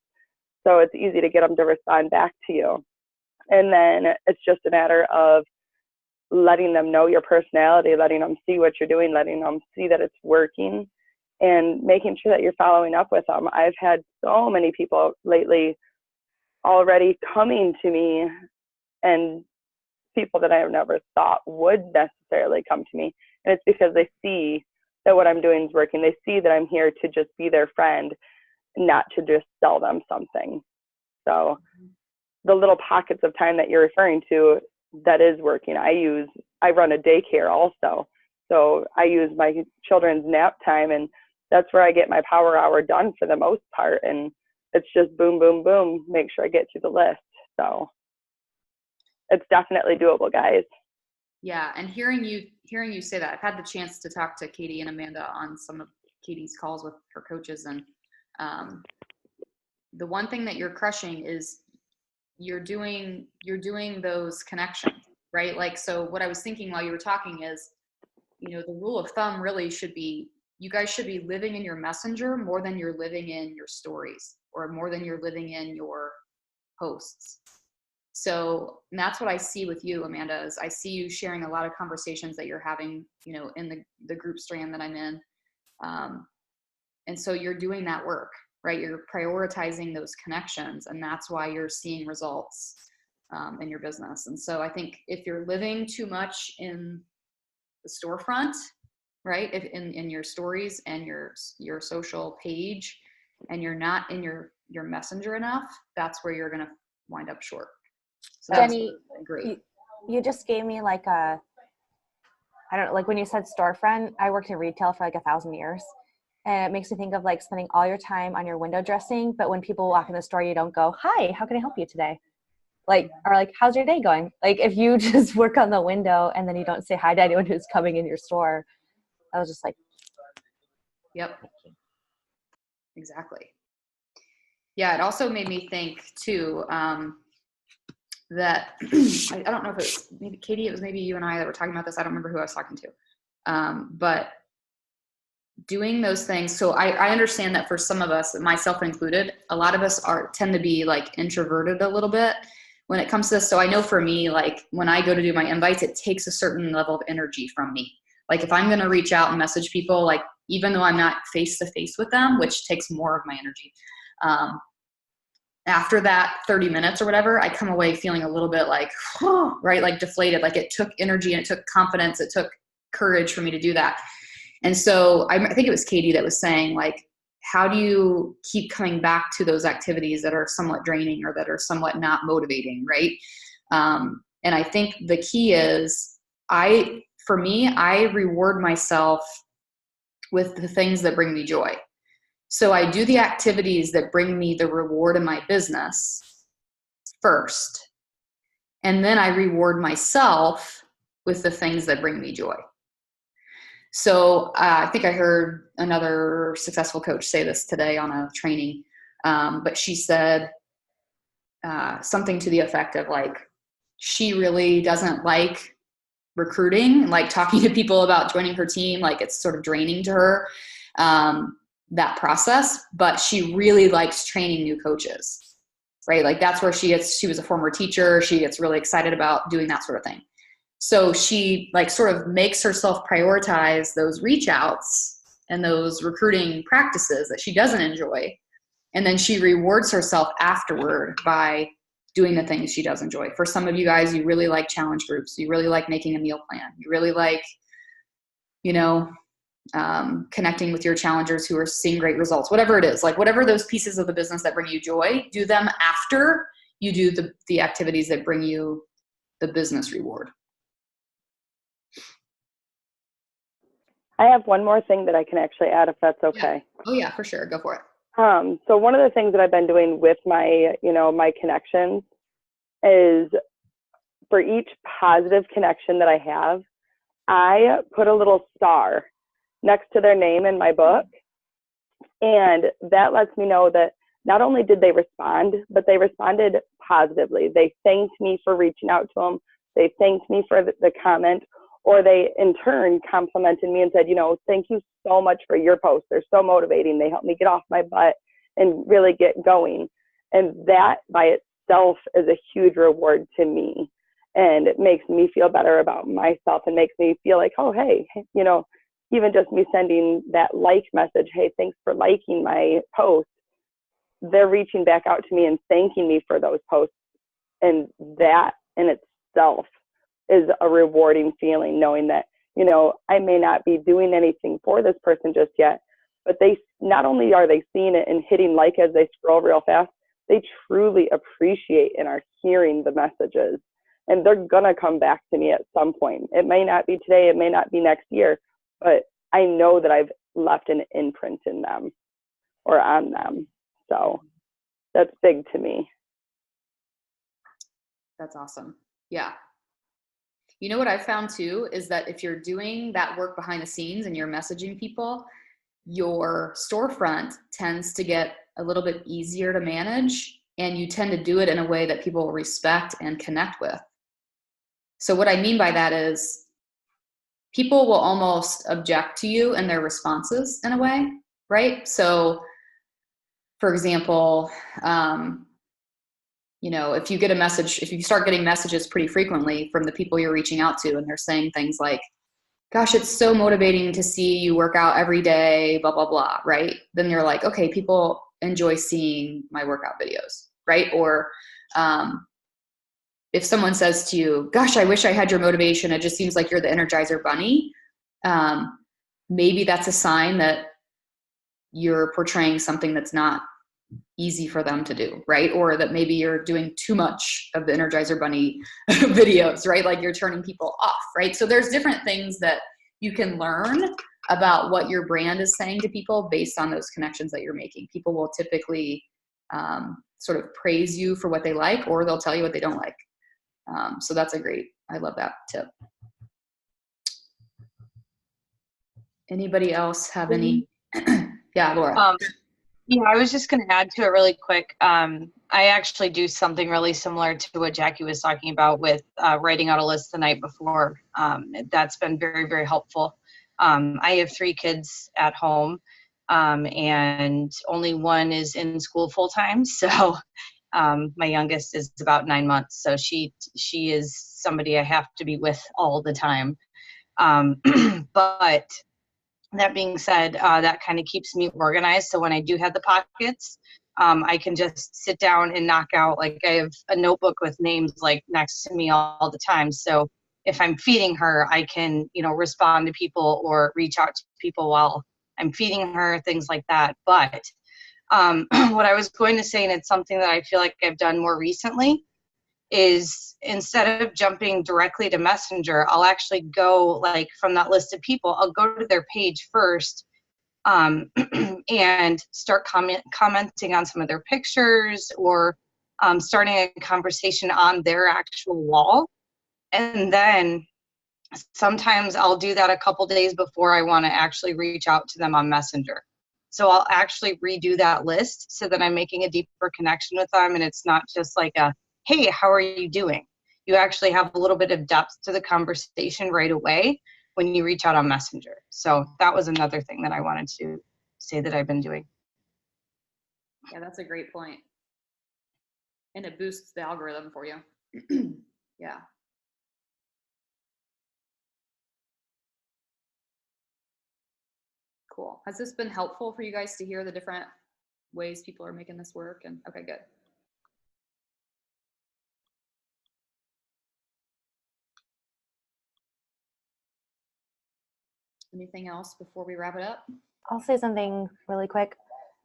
So it's easy to get them to respond back to you. And then it's just a matter of letting them know your personality, letting them see what you're doing, letting them see that it's working, and making sure that you're following up with them. I've had so many people lately already coming to me, and people that I have never thought would necessarily come to me. And it's because they see that what I'm doing is working. They see that I'm here to just be their friend, not to just sell them something. So the little pockets of time that you're referring to, that is working. I run a daycare also. So I use my children's nap time, and that's where I get my power hour done for the most part. And it's just boom, boom, boom, make sure I get to the list. So it's definitely doable, guys. Yeah, and hearing you say that, I've had the chance to talk to Katie and Amanda on some of Katie's calls with her coaches, and the one thing that you're crushing is you're doing those connections, right? Like, so what I was thinking while you were talking is, you know, the rule of thumb really should be, you guys should be living in your messenger more than you're living in your stories, or more than you're living in your posts. So that's what I see with you, Amanda, is I see you sharing a lot of conversations that you're having, you know, in the group strand that I'm in. And so you're doing that work, right? You're prioritizing those connections, and that's why you're seeing results in your business. And so I think if you're living too much in the storefront, right, if in your stories and your social page, and you're not in your messenger enough, that's where you're going to wind up short. So Jenny, great. You just gave me like I don't know, like when you said storefront, I worked in retail for like 1,000 years. And it makes me think of like spending all your time on your window dressing, but when people walk in the store, you don't go, hi, how can I help you today? Like, or like, how's your day going? Like if you just work on the window and then you don't say hi to anyone who's coming in your store, I was just like. Yep. Exactly. Yeah, it also made me think too, that I don't know if it was maybe Katie, it was maybe you and I that were talking about this. I don't remember who I was talking to. But doing those things. So I understand that for some of us, myself included, a lot of us tend to be like introverted a little bit when it comes to this. So I know for me, like when I go to do my invites, it takes a certain level of energy from me. Like if I'm going to reach out and message people, like even though I'm not face to face with them, which takes more of my energy, after that 30 minutes or whatever, I come away feeling a little bit like, right, like deflated. Like it took energy and it took confidence. It took courage for me to do that. And so I think it was Katie that was saying, like, how do you keep coming back to those activities that are somewhat draining or that are somewhat not motivating, right? And I think the key is I reward myself with the things that bring me joy. So I do the activities that bring me the reward in my business first. And then I reward myself with the things that bring me joy. So I think I heard another successful coach say this today on a training, but she said something to the effect of like, she really doesn't like recruiting, like talking to people about joining her team, like it's sort of draining to her, that process, but she really likes training new coaches, right? Like that's where she was a former teacher. She gets really excited about doing that sort of thing. So she like sort of makes herself prioritize those reach outs and those recruiting practices that she doesn't enjoy. And then she rewards herself afterward by doing the things she does enjoy. For some of you guys, you really like challenge groups. You really like making a meal plan. You really like, connecting with your challengers who are seeing great results, whatever it is, like whatever those pieces of the business that bring you joy, do them after you do the activities that bring you the business reward. I have one more thing that I can actually add, if that's okay. Yeah. Oh yeah, for sure. Go for it. So one of the things that I've been doing with my, my connections is for each positive connection that I have, I put a little star next to their name in my book. And that lets me know that not only did they respond, but they responded positively. They thanked me for reaching out to them. They thanked me for the comment, or they in turn complimented me and said, thank you so much for your posts. They're so motivating. They help me get off my butt and really get going. And that by itself is a huge reward to me. And it makes me feel better about myself and makes me feel like, oh, hey, even just me sending that like message, hey, thanks for liking my post. They're reaching back out to me and thanking me for those posts. And that in itself is a rewarding feeling, knowing that, I may not be doing anything for this person just yet, but they not only are they seeing it and hitting like as they scroll real fast, they truly appreciate and are hearing the messages. And they're going to come back to me at some point. It may not be today, it may not be next year, but I know that I've left an imprint in them or on them. So that's big to me. That's awesome. Yeah. You know what I've found too is that if you're doing that work behind the scenes and you're messaging people, your storefront tends to get a little bit easier to manage, and you tend to do it in a way that people respect and connect with. So what I mean by that is people will almost object to you and their responses in a way, right? So for example, if you get a message, if you start getting messages pretty frequently from the people you're reaching out to, and they're saying things like, gosh, it's so motivating to see you work out every day, blah, blah, blah, right? Then you're like, okay, people enjoy seeing my workout videos, right? Or if someone says to you, gosh, I wish I had your motivation, it just seems like you're the Energizer Bunny, maybe that's a sign that you're portraying something that's not easy for them to do, right? Or that maybe you're doing too much of the Energizer Bunny videos, right? Like you're turning people off, right? So there's different things that you can learn about what your brand is saying to people based on those connections that you're making. People will typically sort of praise you for what they like, or they'll tell you what they don't like. So that's I love that tip. Anybody else have any? Yeah, Laura. Yeah, I was just going to add to it really quick. I actually do something really similar to what Jackie was talking about with writing out a list the night before. That's been very, very helpful. I have 3 kids at home, and only one is in school full time. So my youngest is about 9 months. So she is somebody I have to be with all the time. But that being said, that kind of keeps me organized. So when I do have the pockets, I can just sit down and knock out, like I have a notebook with names like next to me all the time. So if I'm feeding her, I can, respond to people or reach out to people while I'm feeding her, things like that. But what I was going to say, and it's something that I feel like I've done more recently, is instead of jumping directly to Messenger, I'll actually go like from that list of people, I'll go to their page first and start commenting on some of their pictures, or starting a conversation on their actual wall. And then sometimes I'll do that a couple days before I want to actually reach out to them on Messenger. So I'll actually redo that list so that I'm making a deeper connection with them, and it's not just like a, hey, how are you doing? You actually have a little bit of depth to the conversation right away when you reach out on Messenger. So that was another thing that I wanted to say that I've been doing. Yeah, that's a great point. And it boosts the algorithm for you. Yeah. Cool. Has this been helpful for you guys to hear the different ways people are making this work? And okay, good. Anything else before we wrap it up? I'll say something really quick.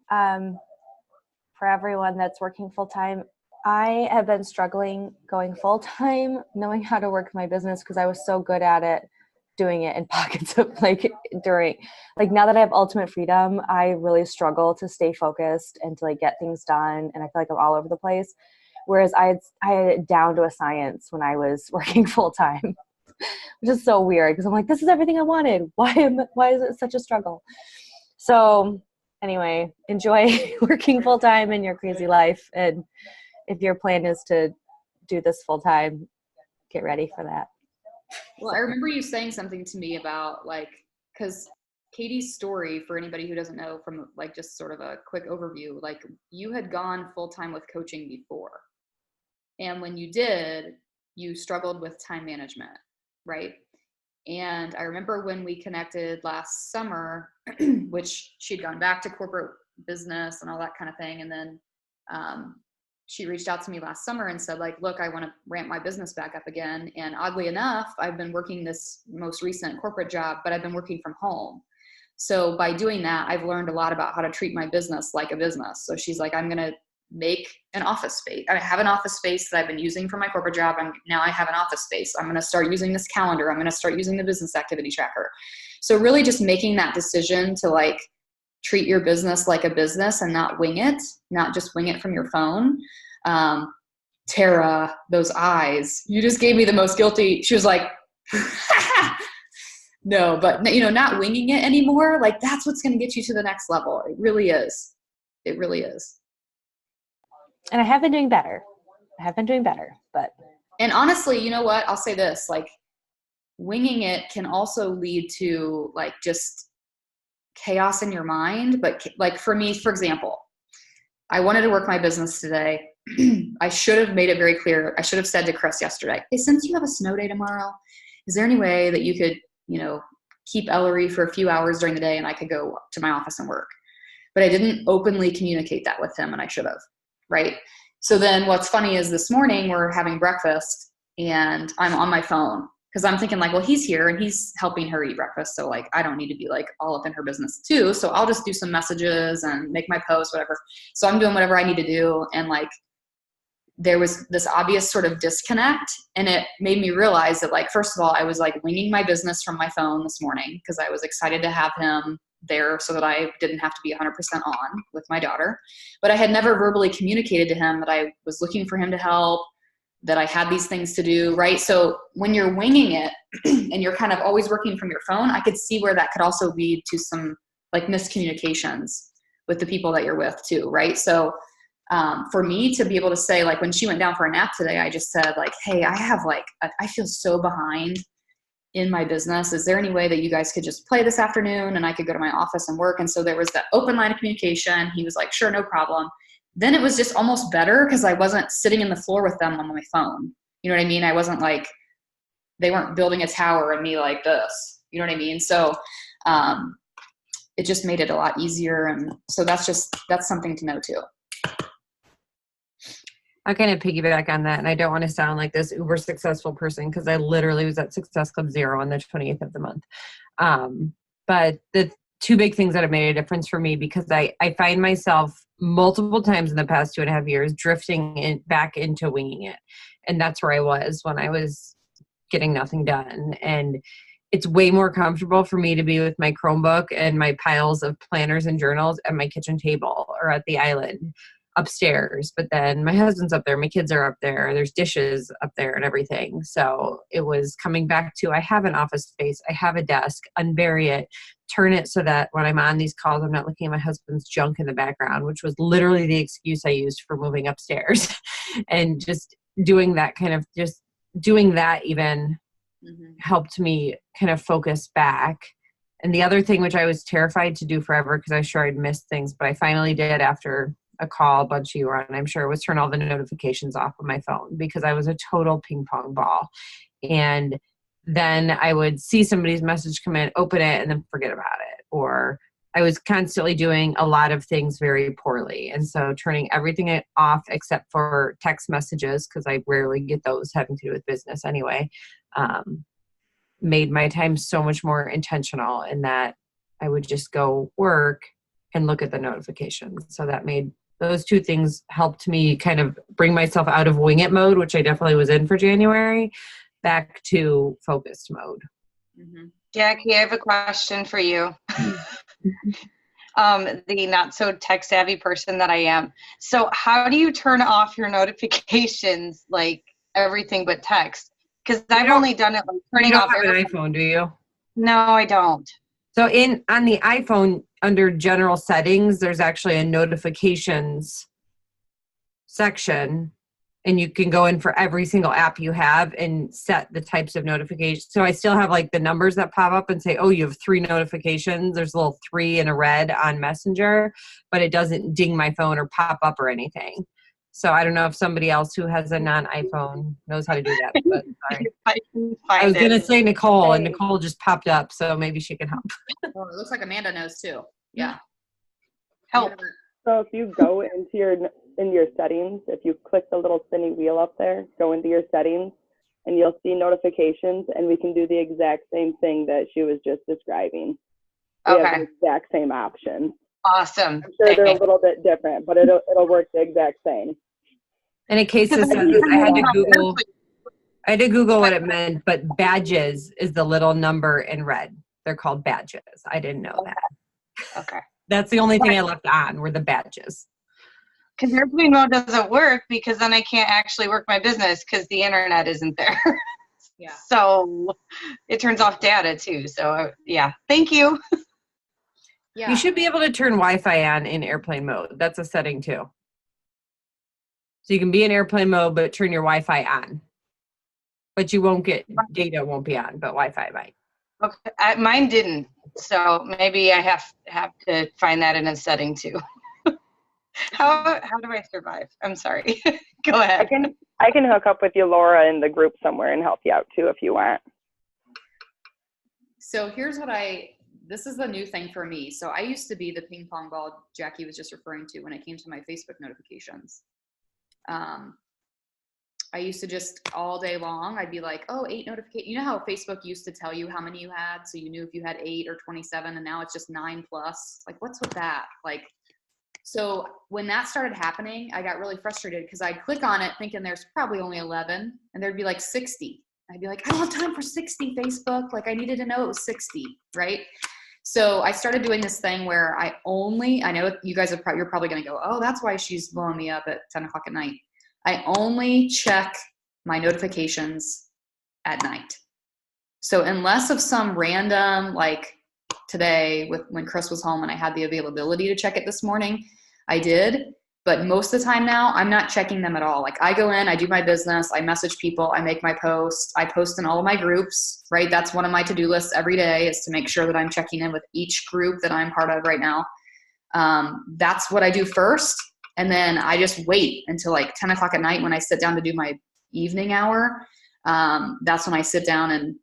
For everyone that's working full-time, I have been struggling going full-time, knowing how to work my business, because I was so good at it, doing it in pockets of now that I have ultimate freedom, I really struggle to stay focused and to get things done. And I feel like I'm all over the place. Whereas I had it down to a science when I was working full-time, which is so weird because I'm like, this is everything I wanted. Why is it such a struggle? So anyway, enjoy working full-time in your crazy life. And if your plan is to do this full-time, get ready for that. Well, I remember you saying something to me about because Katie's story, for anybody who doesn't know, from just sort of a quick overview, you had gone full-time with coaching before. And when you did, you struggled with time management, right? And I remember when we connected last summer, which she'd gone back to corporate business and all that kind of thing. And then she reached out to me last summer and said, look, I want to ramp my business back up again. And oddly enough, I've been working this most recent corporate job, but I've been working from home. So by doing that, I've learned a lot about how to treat my business like a business. So she's like, I'm going to make an office space. I have an office space that I've been using for my corporate job. Now I have an office space. I'm going to start using this calendar. I'm going to start using the business activity tracker. So really just making that decision to treat your business like a business and not wing it, not just wing it from your phone. Tara, those eyes, you just gave me the most guilty. She was like, no, but not winging it anymore. That's what's going to get you to the next level. It really is. It really is. And I have been doing better. But. And honestly, you know what? I'll say this, winging it can also lead to just chaos in your mind. But for me, for example, I wanted to work my business today. I should have made it very clear. I should have said to Chris yesterday, hey, since you have a snow day tomorrow, is there any way that you could, keep Ellery for a few hours during the day and I could go to my office and work? But I didn't openly communicate that with him, and I should have, right? So then what's funny is this morning we're having breakfast and I'm on my phone because I'm thinking well, he's here and he's helping her eat breakfast. So I don't need to be all up in her business too. So I'll just do some messages and make my post, whatever. So I'm doing whatever I need to do. And there was this obvious sort of disconnect, and it made me realize that first of all, I was winging my business from my phone this morning because I was excited to have him there so that I didn't have to be 100% on with my daughter. But I had never verbally communicated to him that I was looking for him to help, that I had these things to do, right? So when you're winging it and you're kind of always working from your phone, I could see where that could also lead to some miscommunications with the people that you're with too, right? So for me to be able to say, when she went down for a nap today, I just said hey, I have I feel so behind in my business. Is there any way that you guys could just play this afternoon and I could go to my office and work? And so there was that open line of communication. He was sure, no problem. Then it was just almost better because I wasn't sitting in the floor with them on my phone. You know what I mean? I wasn't they weren't building a tower and me like this. You know what I mean? So it just made it a lot easier. And so that's something to know too. I kind of piggyback on that, and I don't want to sound like this uber successful person because I literally was at Success Club 0 on the 28th of the month. But the two big things that have made a difference for me, because I find myself multiple times in the past 2.5 years drifting back into winging it. And that's where I was when I was getting nothing done. And it's way more comfortable for me to be with my Chromebook and my piles of planners and journals at my kitchen table or at the island upstairs. But then my husband's up there, my kids are up there, there's dishes up there and everything. So it was coming back to, I have an office space, I have a desk, unbury it, turn it so that when I'm on these calls, I'm not looking at my husband's junk in the background, which was literally the excuse I used for moving upstairs. And just doing that even helped me kind of focus back. And the other thing, which I was terrified to do forever because I was sure I'd missed things, but I finally did after a call a bunch of you were on, I'm sure, was turn all the notifications off of my phone, because I was a total ping pong ball. And then I would see somebody's message come in, open it, and then forget about it. Or I was constantly doing a lot of things very poorly. And so turning everything off except for text messages, because I rarely get those having to do with business anyway, made my time so much more intentional in that I would just go work and look at the notifications. So that made those two things helped me kind of bring myself out of wing it mode, which I definitely was in for January, back to focused mode. Jackie, I have a question for you. The not so tech savvy person that I am. So how do you turn off your notifications, like everything but text? Because I've only done it like turning You don't off have an everything. iPhone, do you? No, I don't. So on the iPhone, under general settings, there's actually a notifications section, and you can go in for every single app you have and set the types of notifications. So I still have like the numbers that pop up and say, oh, you have 3 notifications. There's a little 3 in a red on Messenger, but it doesn't ding my phone or pop up or anything. So I don't know if somebody else who has a non-iPhone knows how to do that. But sorry. I can I find was going to it. say Nicole, and Nicole just popped up, so maybe she can help. Oh, it looks like Amanda knows too. Yeah. Help. So if you go into your settings, if you click the little spinny wheel up there, go into your settings, and you'll see notifications, and we can do the exact same thing that she was just describing. We have Okay. the exact same options. Awesome. I'm sure they're a little bit different, but it'll work the exact same. And in case this says, I had to Google what it meant, but badges is the little number in red. They're called badges. I didn't know that. Okay. That's the only thing I left on were the badges. Because airplane mode doesn't work, because then I can't actually work my business because the internet isn't there. Yeah. So it turns off data too. So yeah, thank you. Yeah. You should be able to turn Wi-Fi on in airplane mode. That's a setting too. So you can be in airplane mode, but turn your Wi-Fi on. But you won't get, data won't be on, but Wi-Fi might. Okay. Mine didn't. So maybe I have to find that in a setting too. How do I survive? I'm sorry. Go ahead. I can hook up with you, Laura, in the group somewhere and help you out too if you want. So here's what this is the new thing for me. So I used to be the ping pong ball Jackie was just referring to when it came to my Facebook notifications. I used to just all day long, I'd be like, oh, 8 notifications. You know how Facebook used to tell you how many you had? So you knew if you had 8 or 27, and now it's just 9 plus. Like, what's with that? Like, so when that started happening, I got really frustrated because I'd click on it thinking there's probably only 11, and there'd be like 60. I'd be like, I don't have time for 60, Facebook. Like, I needed to know it was 60, right? So I started doing this thing where I know you guys you're probably going to go, oh, that's why she's blowing me up at 10 o'clock at night. I only check my notifications at night. So unless of some random, like today when Chris was home and I had the availability to check it this morning, I did. But most of the time now, I'm not checking them at all. Like, I go in, I do my business, I message people, I make my posts, I post in all of my groups, right? That's one of my to-do lists every day, is to make sure that I'm checking in with each group that I'm part of right now. That's what I do first. And then I just wait until like 10 o'clock at night when I sit down to do my evening hour. That's when I sit down and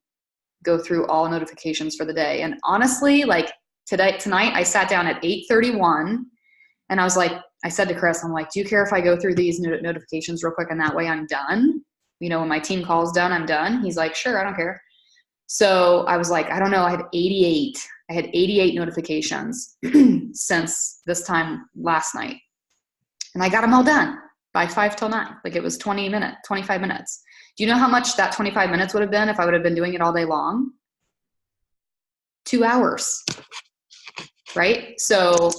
go through all notifications for the day. And honestly, like tonight I sat down at 8:31 and I was like, I said to Chris, I'm like, do you care if I go through these notifications real quick and that way I'm done? You know, when my team call is done, I'm done. He's like, sure, I don't care. So I was like, I don't know, I have 88. I had 88 notifications since this time last night. And I got them all done by 5 till 9. Like it was 25 minutes. Do you know how much that 25 minutes would have been if I would have been doing it all day long? 2 hours, right? So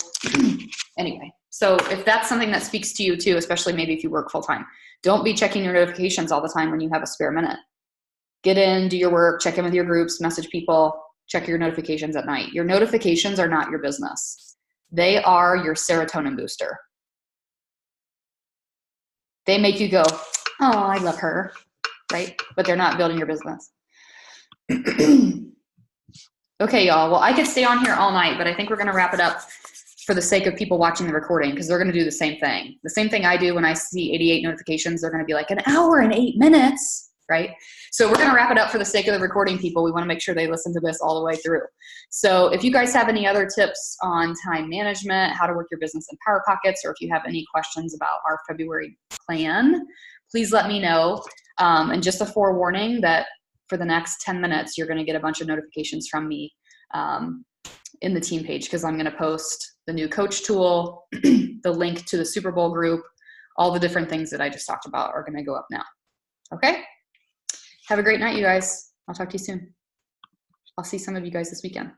anyway, so if that's something that speaks to you too, especially maybe if you work full time, don't be checking your notifications all the time when you have a spare minute. Get in, do your work, check in with your groups, message people, check your notifications at night. Your notifications are not your business. They are your serotonin booster. They make you go, oh, I love her, right? But they're not building your business. Okay, y'all. Well, I could stay on here all night, but I think we're going to wrap it up for the sake of people watching the recording, because they're going to do the same thing. The same thing I do when I see 88 notifications, they're going to be like, 1 hour and 8 minutes, right? So we're going to wrap it up for the sake of the recording people. We want to make sure they listen to this all the way through. So if you guys have any other tips on time management, how to work your business in Power Pockets, or if you have any questions about our February plan, please let me know. And just a forewarning that for the next 10 minutes, you're going to get a bunch of notifications from me in the team page, because I'm going to post the new coach tool, the link to the Super Bowl group, all the different things that I just talked about are going to go up now. Okay? Have a great night, you guys. I'll talk to you soon. I'll see some of you guys this weekend.